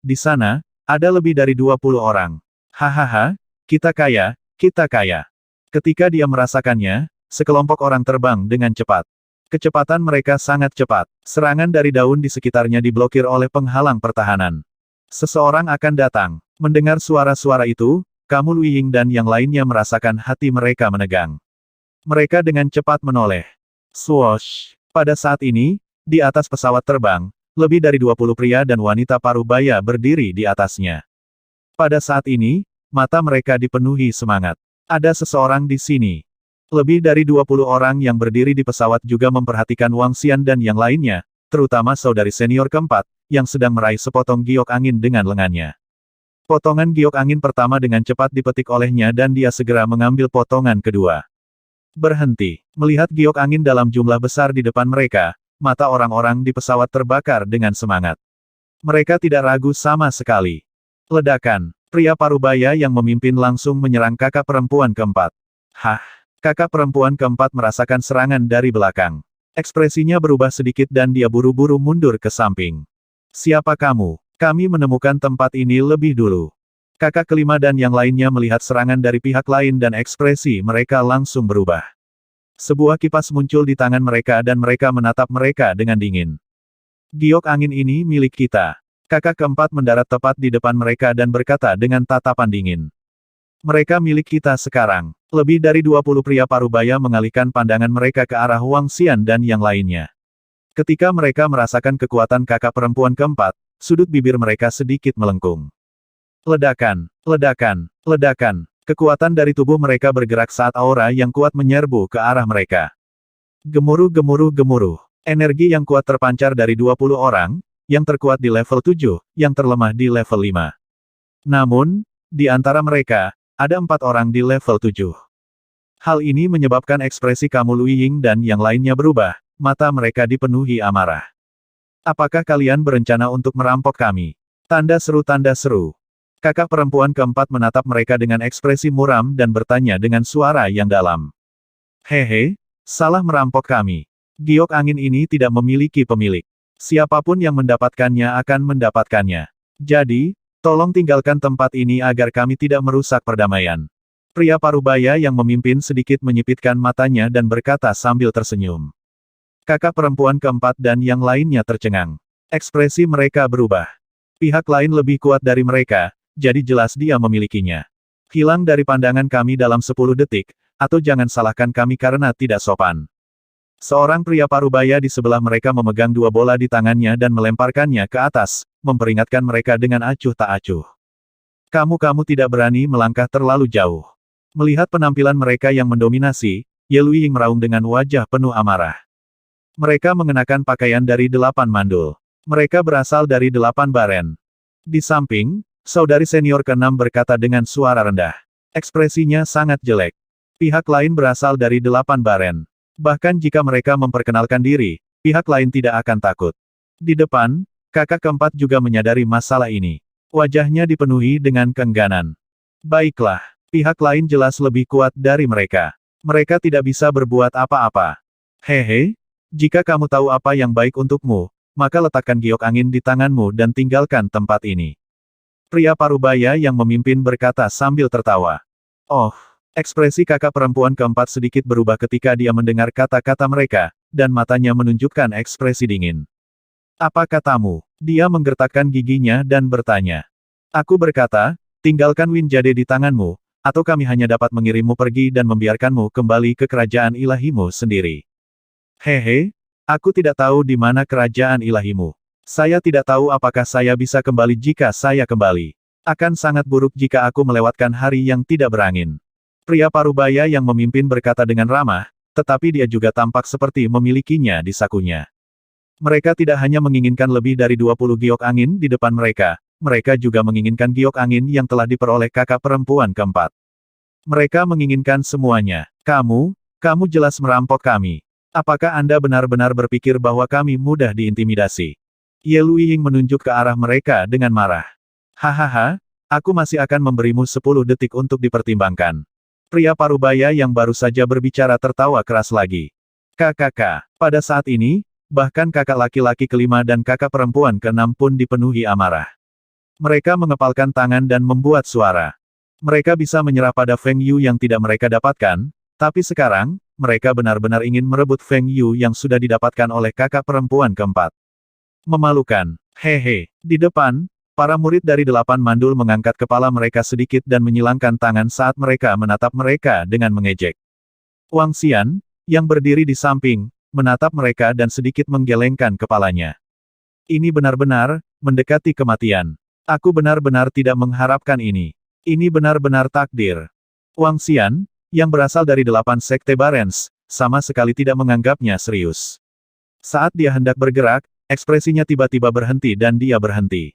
Di sana, ada lebih dari 20 orang. Hahaha, kita kaya, kita kaya. Ketika dia merasakannya, sekelompok orang terbang dengan cepat. Kecepatan mereka sangat cepat. Serangan dari daun di sekitarnya diblokir oleh penghalang pertahanan. Seseorang akan datang. Mendengar suara-suara itu, kamu Luiying dan yang lainnya merasakan hati mereka menegang. Mereka dengan cepat menoleh. Swoosh. Pada saat ini, di atas pesawat terbang, lebih dari 20 pria dan wanita parubaya berdiri di atasnya. Pada saat ini, mata mereka dipenuhi semangat. Ada seseorang di sini. Lebih dari 20 orang yang berdiri di pesawat juga memperhatikan Wang Xian dan yang lainnya, terutama saudari senior keempat, yang sedang meraih sepotong giok angin dengan lengannya. Potongan giok angin pertama dengan cepat dipetik olehnya dan dia segera mengambil potongan kedua. Berhenti. Melihat giok angin dalam jumlah besar di depan mereka, mata orang-orang di pesawat terbakar dengan semangat. Mereka tidak ragu sama sekali. Ledakan. Pria parubaya yang memimpin langsung menyerang kakak perempuan keempat. Kakak perempuan keempat merasakan serangan dari belakang. Ekspresinya berubah sedikit dan dia buru-buru mundur ke samping. Siapa kamu? Kami menemukan tempat ini lebih dulu. Kakak kelima dan yang lainnya melihat serangan dari pihak lain dan ekspresi mereka langsung berubah. Sebuah kipas muncul di tangan mereka dan mereka menatap mereka dengan dingin. Giok angin ini milik kita. Kakak keempat mendarat tepat di depan mereka dan berkata dengan tatapan dingin. Mereka milik kita sekarang. Lebih dari 20 pria parubaya mengalihkan pandangan mereka ke arah Wang Xian dan yang lainnya. Ketika mereka merasakan kekuatan kakak perempuan keempat, sudut bibir mereka sedikit melengkung. Ledakan, ledakan, ledakan. Kekuatan dari tubuh mereka bergerak saat aura yang kuat menyerbu ke arah mereka. Gemuruh, gemuruh, gemuruh. Energi yang kuat terpancar dari 20 orang, yang terkuat di level 7, yang terlemah di level 5. Namun, di antara mereka, ada 4 orang di level 7. Hal ini menyebabkan ekspresi kamu Lu Ying dan yang lainnya berubah, mata mereka dipenuhi amarah. Apakah kalian berencana untuk merampok kami? Tanda seru, tanda seru. Kakak perempuan keempat menatap mereka dengan ekspresi muram dan bertanya dengan suara yang dalam. Hehe, salah merampok kami. Giok angin ini tidak memiliki pemilik. Siapapun yang mendapatkannya akan mendapatkannya. Jadi, tolong tinggalkan tempat ini agar kami tidak merusak perdamaian. Pria parubaya yang memimpin sedikit menyipitkan matanya dan berkata sambil tersenyum. Kakak perempuan keempat dan yang lainnya tercengang. Ekspresi mereka berubah. Pihak lain lebih kuat dari mereka, jadi jelas dia memilikinya. Hilang dari pandangan kami dalam 10 detik, atau jangan salahkan kami karena tidak sopan. Seorang pria parubaya di sebelah mereka memegang 2 bola di tangannya dan melemparkannya ke atas, memperingatkan mereka dengan acuh tak acuh. Kamu tidak berani melangkah terlalu jauh. Melihat penampilan mereka yang mendominasi, Ye Luiying meraung dengan wajah penuh amarah. Mereka mengenakan pakaian dari 8 mandul. Mereka berasal dari 8 baren. Di samping, saudari senior ke-6 berkata dengan suara rendah. Ekspresinya sangat jelek. Pihak lain berasal dari 8 baren. Bahkan jika mereka memperkenalkan diri, pihak lain tidak akan takut. Di depan, kakak keempat juga menyadari masalah ini. Wajahnya dipenuhi dengan keengganan. Baiklah, pihak lain jelas lebih kuat dari mereka. Mereka tidak bisa berbuat apa-apa. Hehe, jika kamu tahu apa yang baik untukmu, maka letakkan giok angin di tanganmu dan tinggalkan tempat ini. Pria parubaya yang memimpin berkata sambil tertawa. Oh, ekspresi kakak perempuan keempat sedikit berubah ketika dia mendengar kata-kata mereka, dan matanya menunjukkan ekspresi dingin. Apa katamu? Dia menggertakkan giginya dan bertanya. Aku berkata, tinggalkan Win Jade di tanganmu, atau kami hanya dapat mengirimmu pergi dan membiarkanmu kembali ke kerajaan ilahimu sendiri. Hehe, aku tidak tahu di mana kerajaan ilahimu. Saya tidak tahu apakah saya bisa kembali jika saya kembali. Akan sangat buruk jika aku melewatkan hari yang tidak berangin. Pria parubaya yang memimpin berkata dengan ramah, tetapi dia juga tampak seperti memilikinya di sakunya. Mereka tidak hanya menginginkan lebih dari 20 giok angin di depan mereka, mereka juga menginginkan giok angin yang telah diperoleh kakak perempuan keempat. Mereka menginginkan semuanya. Kamu jelas merampok kami. Apakah Anda benar-benar berpikir bahwa kami mudah diintimidasi? Ye Luiying menunjuk ke arah mereka dengan marah. Hahaha, aku masih akan memberimu 10 detik untuk dipertimbangkan. Pria parubaya yang baru saja berbicara tertawa keras lagi. Kakak, pada saat ini, bahkan kakak laki-laki kelima dan kakak perempuan keenam pun dipenuhi amarah. Mereka mengepalkan tangan dan membuat suara. Mereka bisa menyerah pada Feng Yu yang tidak mereka dapatkan, tapi sekarang, mereka benar-benar ingin merebut Feng Yu yang sudah didapatkan oleh kakak perempuan keempat. Memalukan. Hehe. Di depan, para murid dari 8 mandul mengangkat kepala mereka sedikit dan menyilangkan tangan saat mereka menatap mereka dengan mengejek. Wang Xian, yang berdiri di samping, menatap mereka dan sedikit menggelengkan kepalanya. Ini benar-benar, mendekati kematian. Aku benar-benar tidak mengharapkan ini. Ini benar-benar takdir. Wang Xian, yang berasal dari 8 sekte Barents, sama sekali tidak menganggapnya serius. Saat dia hendak bergerak, ekspresinya tiba-tiba berhenti dan dia berhenti.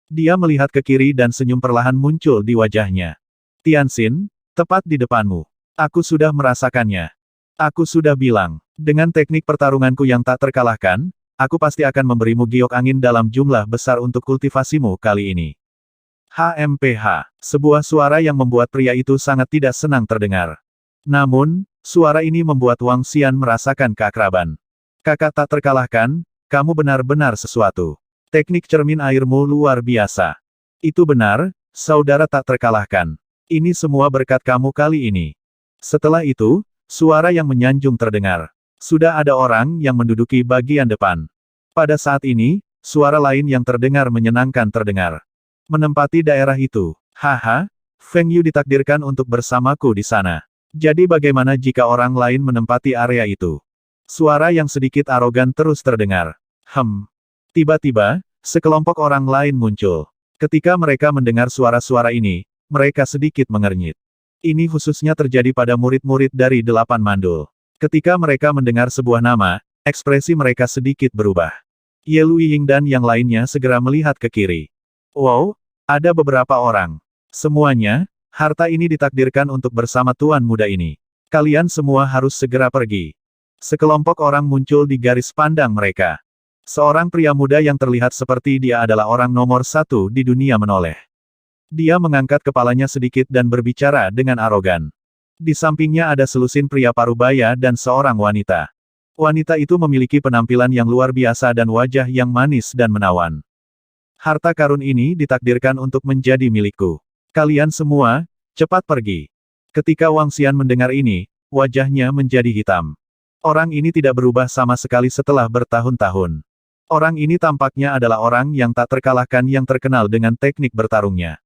Dia melihat ke kiri dan senyum perlahan muncul di wajahnya. Tianxin, tepat di depanmu. Aku sudah merasakannya. Aku sudah bilang, dengan teknik pertarunganku yang tak terkalahkan, aku pasti akan memberimu giok angin dalam jumlah besar untuk kultivasimu kali ini. HMPH. Sebuah suara yang membuat pria itu sangat tidak senang terdengar. Namun, suara ini membuat Wang Xian merasakan keakraban. Kakak tak terkalahkan, kamu benar-benar sesuatu. Teknik cermin airmu luar biasa. Itu benar, saudara tak terkalahkan. Ini semua berkat kamu kali ini. Setelah itu, suara yang menyanjung terdengar. Sudah ada orang yang menduduki bagian depan. Pada saat ini, suara lain yang terdengar menyenangkan terdengar. Menempati daerah itu. Haha, Feng Yu ditakdirkan untuk bersamaku di sana. Jadi bagaimana jika orang lain menempati area itu? Suara yang sedikit arogan terus terdengar. Tiba-tiba, sekelompok orang lain muncul. Ketika mereka mendengar suara-suara ini, mereka sedikit mengernyit. Ini khususnya terjadi pada murid-murid dari 8 mandul. Ketika mereka mendengar sebuah nama, ekspresi mereka sedikit berubah. Ye Luiying dan yang lainnya segera melihat ke kiri. Wow, ada beberapa orang. Semuanya, harta ini ditakdirkan untuk bersama tuan muda ini. Kalian semua harus segera pergi. Sekelompok orang muncul di garis pandang mereka. Seorang pria muda yang terlihat seperti dia adalah orang nomor 1 di dunia menoleh. Dia mengangkat kepalanya sedikit dan berbicara dengan arogan. Di sampingnya ada selusin pria parubaya dan seorang wanita. Wanita itu memiliki penampilan yang luar biasa dan wajah yang manis dan menawan. Harta karun ini ditakdirkan untuk menjadi milikku. Kalian semua, cepat pergi. Ketika Wang Xian mendengar ini, wajahnya menjadi hitam. Orang ini tidak berubah sama sekali setelah bertahun-tahun. Orang ini tampaknya adalah orang yang tak terkalahkan yang terkenal dengan teknik bertarungnya.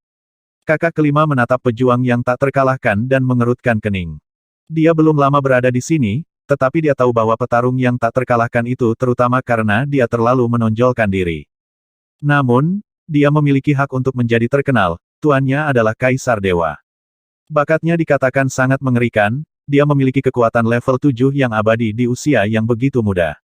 Kakak kelima menatap pejuang yang tak terkalahkan dan mengerutkan kening. Dia belum lama berada di sini, tetapi dia tahu bahwa petarung yang tak terkalahkan itu terutama karena dia terlalu menonjolkan diri. Namun, dia memiliki hak untuk menjadi terkenal, tuannya adalah Kaisar Dewa. Bakatnya dikatakan sangat mengerikan, dia memiliki kekuatan level 7 yang abadi di usia yang begitu muda.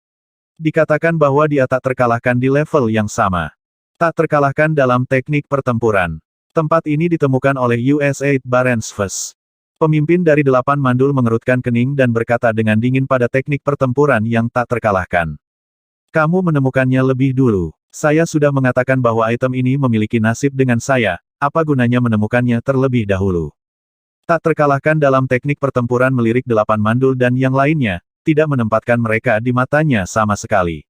Dikatakan bahwa dia tak terkalahkan di level yang sama. Tak terkalahkan dalam teknik pertempuran. Tempat ini ditemukan oleh US-8 Barensfus. Pemimpin dari 8 mandul mengerutkan kening dan berkata dengan dingin pada teknik pertempuran yang tak terkalahkan. Kamu menemukannya lebih dulu. Saya sudah mengatakan bahwa item ini memiliki nasib dengan saya, apa gunanya menemukannya terlebih dahulu. Tak terkalahkan dalam teknik pertempuran melirik 8 mandul dan yang lainnya, tidak menempatkan mereka di matanya sama sekali.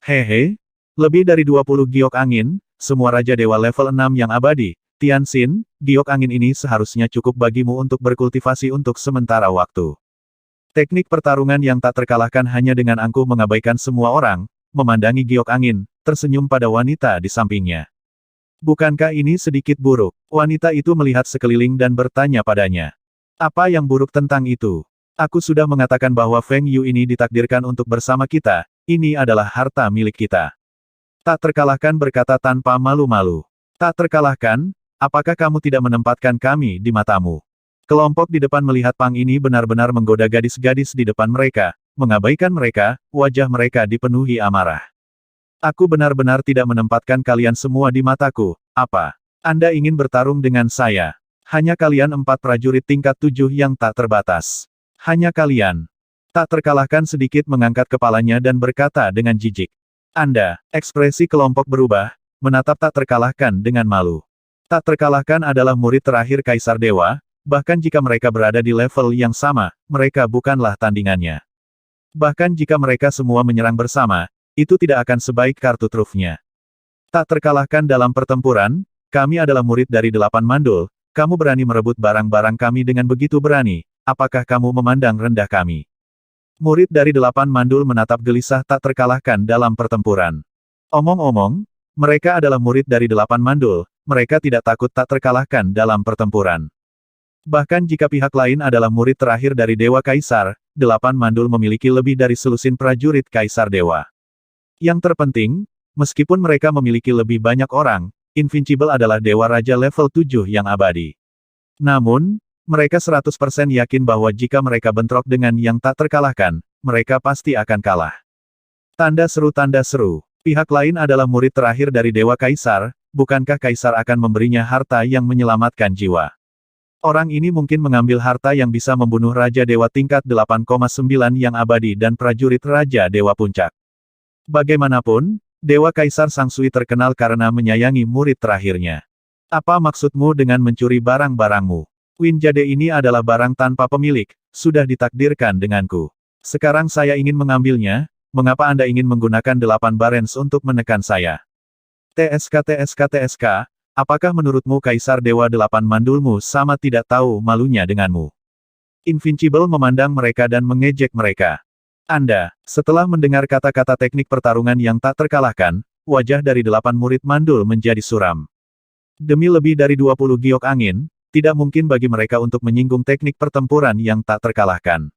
Hehe, lebih dari 20 giok angin, semua Raja Dewa level 6 yang abadi, Tianxin, giok angin ini seharusnya cukup bagimu untuk berkultivasi untuk sementara waktu. Teknik pertarungan yang tak terkalahkan hanya dengan angkuh mengabaikan semua orang, memandangi giok angin, tersenyum pada wanita di sampingnya. Bukankah ini sedikit buruk? Wanita itu melihat sekeliling dan bertanya padanya. Apa yang buruk tentang itu? Aku sudah mengatakan bahwa Feng Yu ini ditakdirkan untuk bersama kita, ini adalah harta milik kita. Tak terkalahkan berkata tanpa malu-malu. Tak terkalahkan, apakah kamu tidak menempatkan kami di matamu? Kelompok di depan melihat Pang ini benar-benar menggoda gadis-gadis di depan mereka, mengabaikan mereka, wajah mereka dipenuhi amarah. Aku benar-benar tidak menempatkan kalian semua di mataku, apa? Anda ingin bertarung dengan saya? Hanya kalian 4 prajurit tingkat 7 yang tak terbatas. Hanya kalian. Tak terkalahkan sedikit mengangkat kepalanya dan berkata dengan jijik. Anda, ekspresi kelompok berubah, menatap tak terkalahkan dengan malu. Tak terkalahkan adalah murid terakhir Kaisar Dewa, bahkan jika mereka berada di level yang sama, mereka bukanlah tandingannya. Bahkan jika mereka semua menyerang bersama, itu tidak akan sebaik kartu trufnya. Tak terkalahkan dalam pertempuran, kami adalah murid dari 8 mandul, kamu berani merebut barang-barang kami dengan begitu berani. Apakah kamu memandang rendah kami? Murid dari 8 mandul menatap gelisah tak terkalahkan dalam pertempuran. Omong-omong, mereka adalah murid dari 8 mandul, mereka tidak takut tak terkalahkan dalam pertempuran. Bahkan jika pihak lain adalah murid terakhir dari Dewa Kaisar, 8 mandul memiliki lebih dari selusin prajurit Kaisar Dewa. Yang terpenting, meskipun mereka memiliki lebih banyak orang, Invincible adalah Dewa Raja level 7 yang abadi. Namun, mereka 100% yakin bahwa jika mereka bentrok dengan yang tak terkalahkan, mereka pasti akan kalah. Tanda seru. Pihak lain adalah murid terakhir dari Dewa Kaisar, bukankah Kaisar akan memberinya harta yang menyelamatkan jiwa? Orang ini mungkin mengambil harta yang bisa membunuh Raja Dewa tingkat 8,9 yang abadi dan prajurit Raja Dewa Puncak. Bagaimanapun, Dewa Kaisar Sang Sui terkenal karena menyayangi murid terakhirnya. Apa maksudmu dengan mencuri barang-barangmu? Win Jade ini adalah barang tanpa pemilik, sudah ditakdirkan denganku. Sekarang saya ingin mengambilnya, mengapa Anda ingin menggunakan 8 barens untuk menekan saya? TSK, apakah menurutmu Kaisar Dewa 8 mandulmu sama tidak tahu malunya denganmu? Invincible memandang mereka dan mengejek mereka. Anda, setelah mendengar kata-kata teknik pertarungan yang tak terkalahkan, wajah dari 8 murid mandul menjadi suram. Demi lebih dari 20 giok angin, tidak mungkin bagi mereka untuk menyinggung teknik pertempuran yang tak terkalahkan.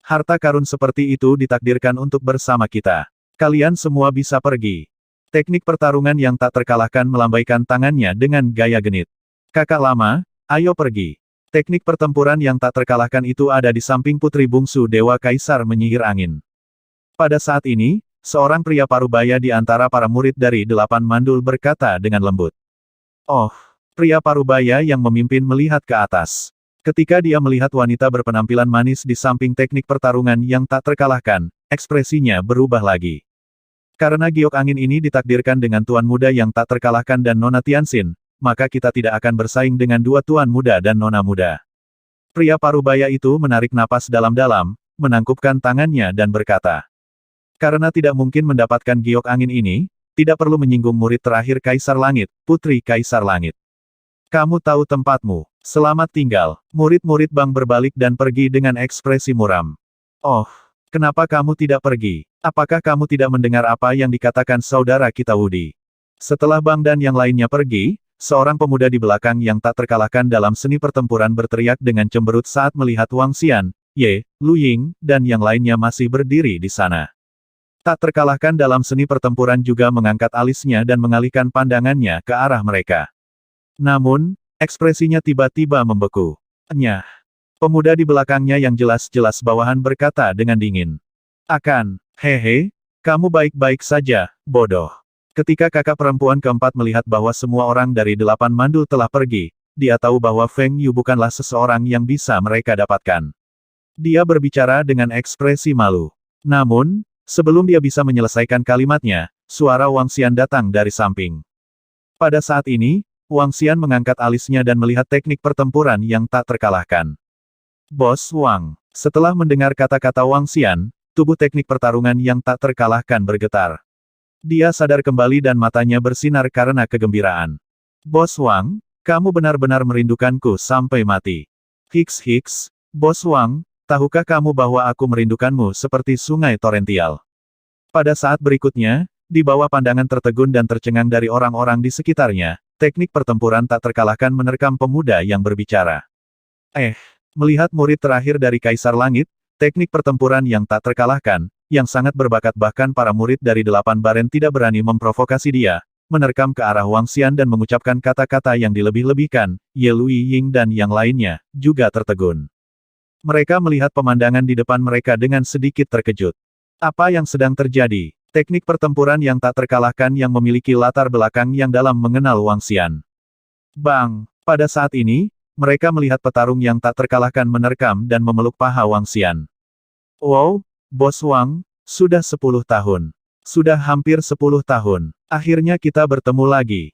Harta karun seperti itu ditakdirkan untuk bersama kita. Kalian semua bisa pergi. Teknik pertarungan yang tak terkalahkan melambaikan tangannya dengan gaya genit. Kakak lama, ayo pergi. Teknik pertempuran yang tak terkalahkan itu ada di samping putri bungsu Dewa Kaisar menyihir angin. Pada saat ini, seorang pria parubaya di antara para murid dari 8 mandul berkata dengan lembut. Oh, pria parubaya yang memimpin melihat ke atas. Ketika dia melihat wanita berpenampilan manis di samping teknik pertarungan yang tak terkalahkan, ekspresinya berubah lagi. Karena giok angin ini ditakdirkan dengan tuan muda yang tak terkalahkan dan Nona Tianxin, maka kita tidak akan bersaing dengan dua tuan muda dan nona muda. Pria parubaya itu menarik napas dalam-dalam, menangkupkan tangannya dan berkata. Karena tidak mungkin mendapatkan giok angin ini, tidak perlu menyinggung murid terakhir Kaisar Langit, Putri Kaisar Langit. Kamu tahu tempatmu. Selamat tinggal. Murid-murid Bang berbalik dan pergi dengan ekspresi muram. Oh, kenapa kamu tidak pergi? Apakah kamu tidak mendengar apa yang dikatakan saudara kita Wudi? Setelah Bang dan yang lainnya pergi, seorang pemuda di belakang yang tak terkalahkan dalam seni pertempuran berteriak dengan cemberut saat melihat Wang Xian, Ye, Lu Ying, dan yang lainnya masih berdiri di sana. Tak terkalahkan dalam seni pertempuran juga mengangkat alisnya dan mengalihkan pandangannya ke arah mereka. Namun, ekspresinya tiba-tiba membeku. Nyah. Pemuda di belakangnya yang jelas-jelas bawahan berkata dengan dingin. Hehe, kamu baik-baik saja, bodoh. Ketika kakak perempuan keempat melihat bahwa semua orang dari 8 mandul telah pergi, dia tahu bahwa Feng Yu bukanlah seseorang yang bisa mereka dapatkan. Dia berbicara dengan ekspresi malu. Namun, sebelum dia bisa menyelesaikan kalimatnya, suara Wang Xian datang dari samping. Pada saat ini, Wang Xian mengangkat alisnya dan melihat teknik pertempuran yang tak terkalahkan. Bos Wang. Setelah mendengar kata-kata Wang Xian, tubuh teknik pertarungan yang tak terkalahkan bergetar. Dia sadar kembali dan matanya bersinar karena kegembiraan. Bos Wang, kamu benar-benar merindukanku sampai mati. Hiks, Bos Wang, tahukah kamu bahwa aku merindukanmu seperti sungai torrential? Pada saat berikutnya, di bawah pandangan tertegun dan tercengang dari orang-orang di sekitarnya, teknik pertempuran tak terkalahkan menerkam pemuda yang berbicara. Melihat murid terakhir dari Kaisar Langit, teknik pertempuran yang tak terkalahkan, yang sangat berbakat bahkan para murid dari 8 baren tidak berani memprovokasi dia, menerkam ke arah Wang Xian dan mengucapkan kata-kata yang dilebih-lebihkan, Ye Lu Ying dan yang lainnya, juga tertegun. Mereka melihat pemandangan di depan mereka dengan sedikit terkejut. Apa yang sedang terjadi? Teknik pertempuran yang tak terkalahkan yang memiliki latar belakang yang dalam mengenal Wang Xian. Bang! Pada saat ini, mereka melihat petarung yang tak terkalahkan menerkam dan memeluk paha Wang Xian. Wow, Bos Wang, sudah 10 tahun. Sudah hampir 10 tahun. Akhirnya kita bertemu lagi.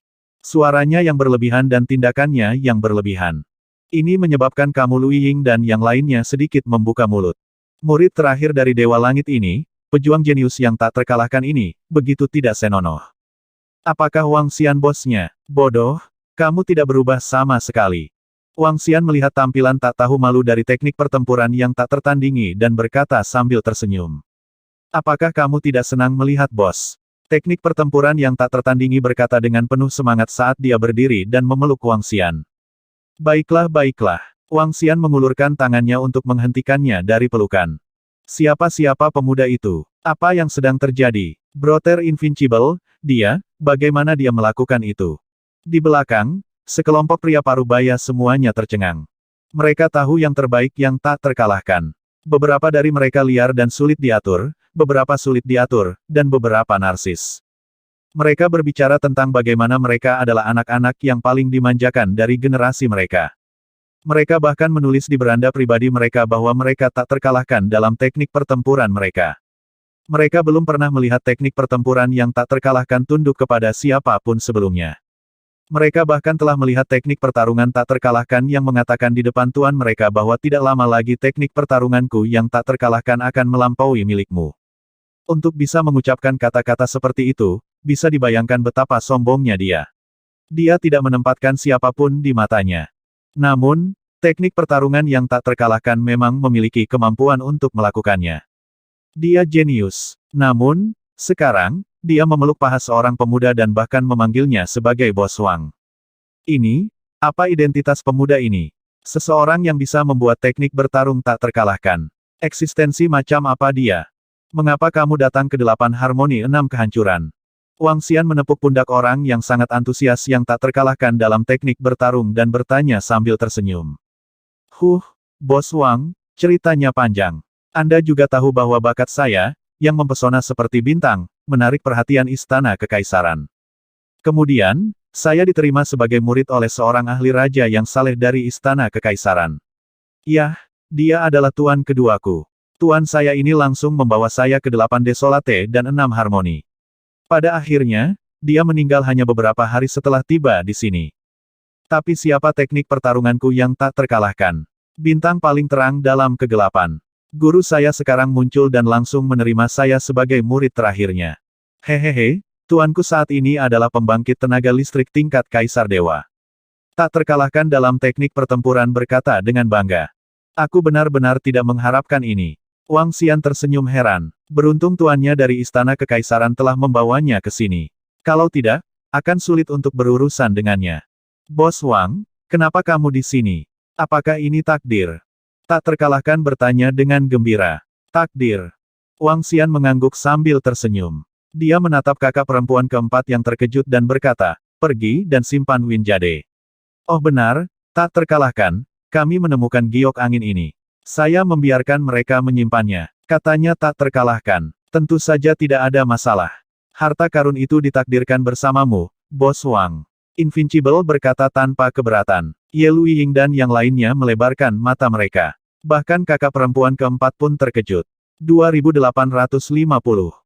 Suaranya yang berlebihan dan tindakannya yang berlebihan. Ini menyebabkan kamu Lu Ying dan yang lainnya sedikit membuka mulut. Murid terakhir dari Dewa Langit ini, pejuang jenius yang tak terkalahkan ini, begitu tidak senonoh. Apakah Wang Xian bosnya? Bodoh, kamu tidak berubah sama sekali. Wang Xian melihat tampilan tak tahu malu dari teknik pertempuran yang tak tertandingi dan berkata sambil tersenyum. Apakah kamu tidak senang melihat bos? Teknik pertempuran yang tak tertandingi berkata dengan penuh semangat saat dia berdiri dan memeluk Wang Xian. Baiklah. Wang Xian mengulurkan tangannya untuk menghentikannya dari pelukan. Siapa pemuda itu? Apa yang sedang terjadi? Brother Invincible, bagaimana dia melakukan itu? Di belakang, sekelompok pria parubaya semuanya tercengang. Mereka tahu yang terbaik yang tak terkalahkan. Beberapa dari mereka liar dan sulit diatur, beberapa sulit diatur, dan beberapa narsis. Mereka berbicara tentang bagaimana mereka adalah anak-anak yang paling dimanjakan dari generasi mereka. Mereka bahkan menulis di beranda pribadi mereka bahwa mereka tak terkalahkan dalam teknik pertempuran mereka. Mereka belum pernah melihat teknik pertempuran yang tak terkalahkan tunduk kepada siapapun sebelumnya. Mereka bahkan telah melihat teknik pertarungan tak terkalahkan yang mengatakan di depan tuan mereka bahwa tidak lama lagi teknik pertarunganku yang tak terkalahkan akan melampaui milikmu. Untuk bisa mengucapkan kata-kata seperti itu, bisa dibayangkan betapa sombongnya dia. Dia tidak menempatkan siapapun di matanya. Namun, teknik pertarungan yang tak terkalahkan memang memiliki kemampuan untuk melakukannya. Dia jenius. Namun, sekarang, dia memeluk paha seorang pemuda dan bahkan memanggilnya sebagai Bos Wang. Ini, apa identitas pemuda ini? Seseorang yang bisa membuat teknik bertarung tak terkalahkan. Eksistensi macam apa dia? Mengapa kamu datang ke 8 harmoni 6 kehancuran? Wang Xian menepuk pundak orang yang sangat antusias yang tak terkalahkan dalam teknik bertarung dan bertanya sambil tersenyum. Bos Wang, ceritanya panjang. Anda juga tahu bahwa bakat saya, yang mempesona seperti bintang, menarik perhatian istana kekaisaran. Kemudian, saya diterima sebagai murid oleh seorang ahli raja yang saleh dari istana kekaisaran. Yah, dia adalah tuan keduaku. Tuan saya ini langsung membawa saya ke 8 Desolate dan 6 Harmoni. Pada akhirnya, dia meninggal hanya beberapa hari setelah tiba di sini. Tapi siapa teknik pertarunganku yang tak terkalahkan? Bintang paling terang dalam kegelapan. Guru saya sekarang muncul dan langsung menerima saya sebagai murid terakhirnya. Hehehe, tuanku saat ini adalah pembangkit tenaga listrik tingkat Kaisar Dewa. Tak terkalahkan dalam teknik pertempuran berkata dengan bangga. Aku benar-benar tidak mengharapkan ini. Wang Xian tersenyum heran. Beruntung tuannya dari istana kekaisaran telah membawanya ke sini. Kalau tidak, akan sulit untuk berurusan dengannya. Bos Wang, kenapa kamu di sini? Apakah ini takdir? Tak terkalahkan bertanya dengan gembira. Takdir. Wang Xian mengangguk sambil tersenyum. Dia menatap kakak perempuan keempat yang terkejut dan berkata, pergi dan simpan Win Jade. Oh benar, tak terkalahkan, kami menemukan giok angin ini. Saya membiarkan mereka menyimpannya. Katanya tak terkalahkan. Tentu saja tidak ada masalah. Harta karun itu ditakdirkan bersamamu, Bos Wang. Invincible berkata tanpa keberatan. Ye Luiying dan yang lainnya melebarkan mata mereka. Bahkan kakak perempuan keempat pun terkejut. 2850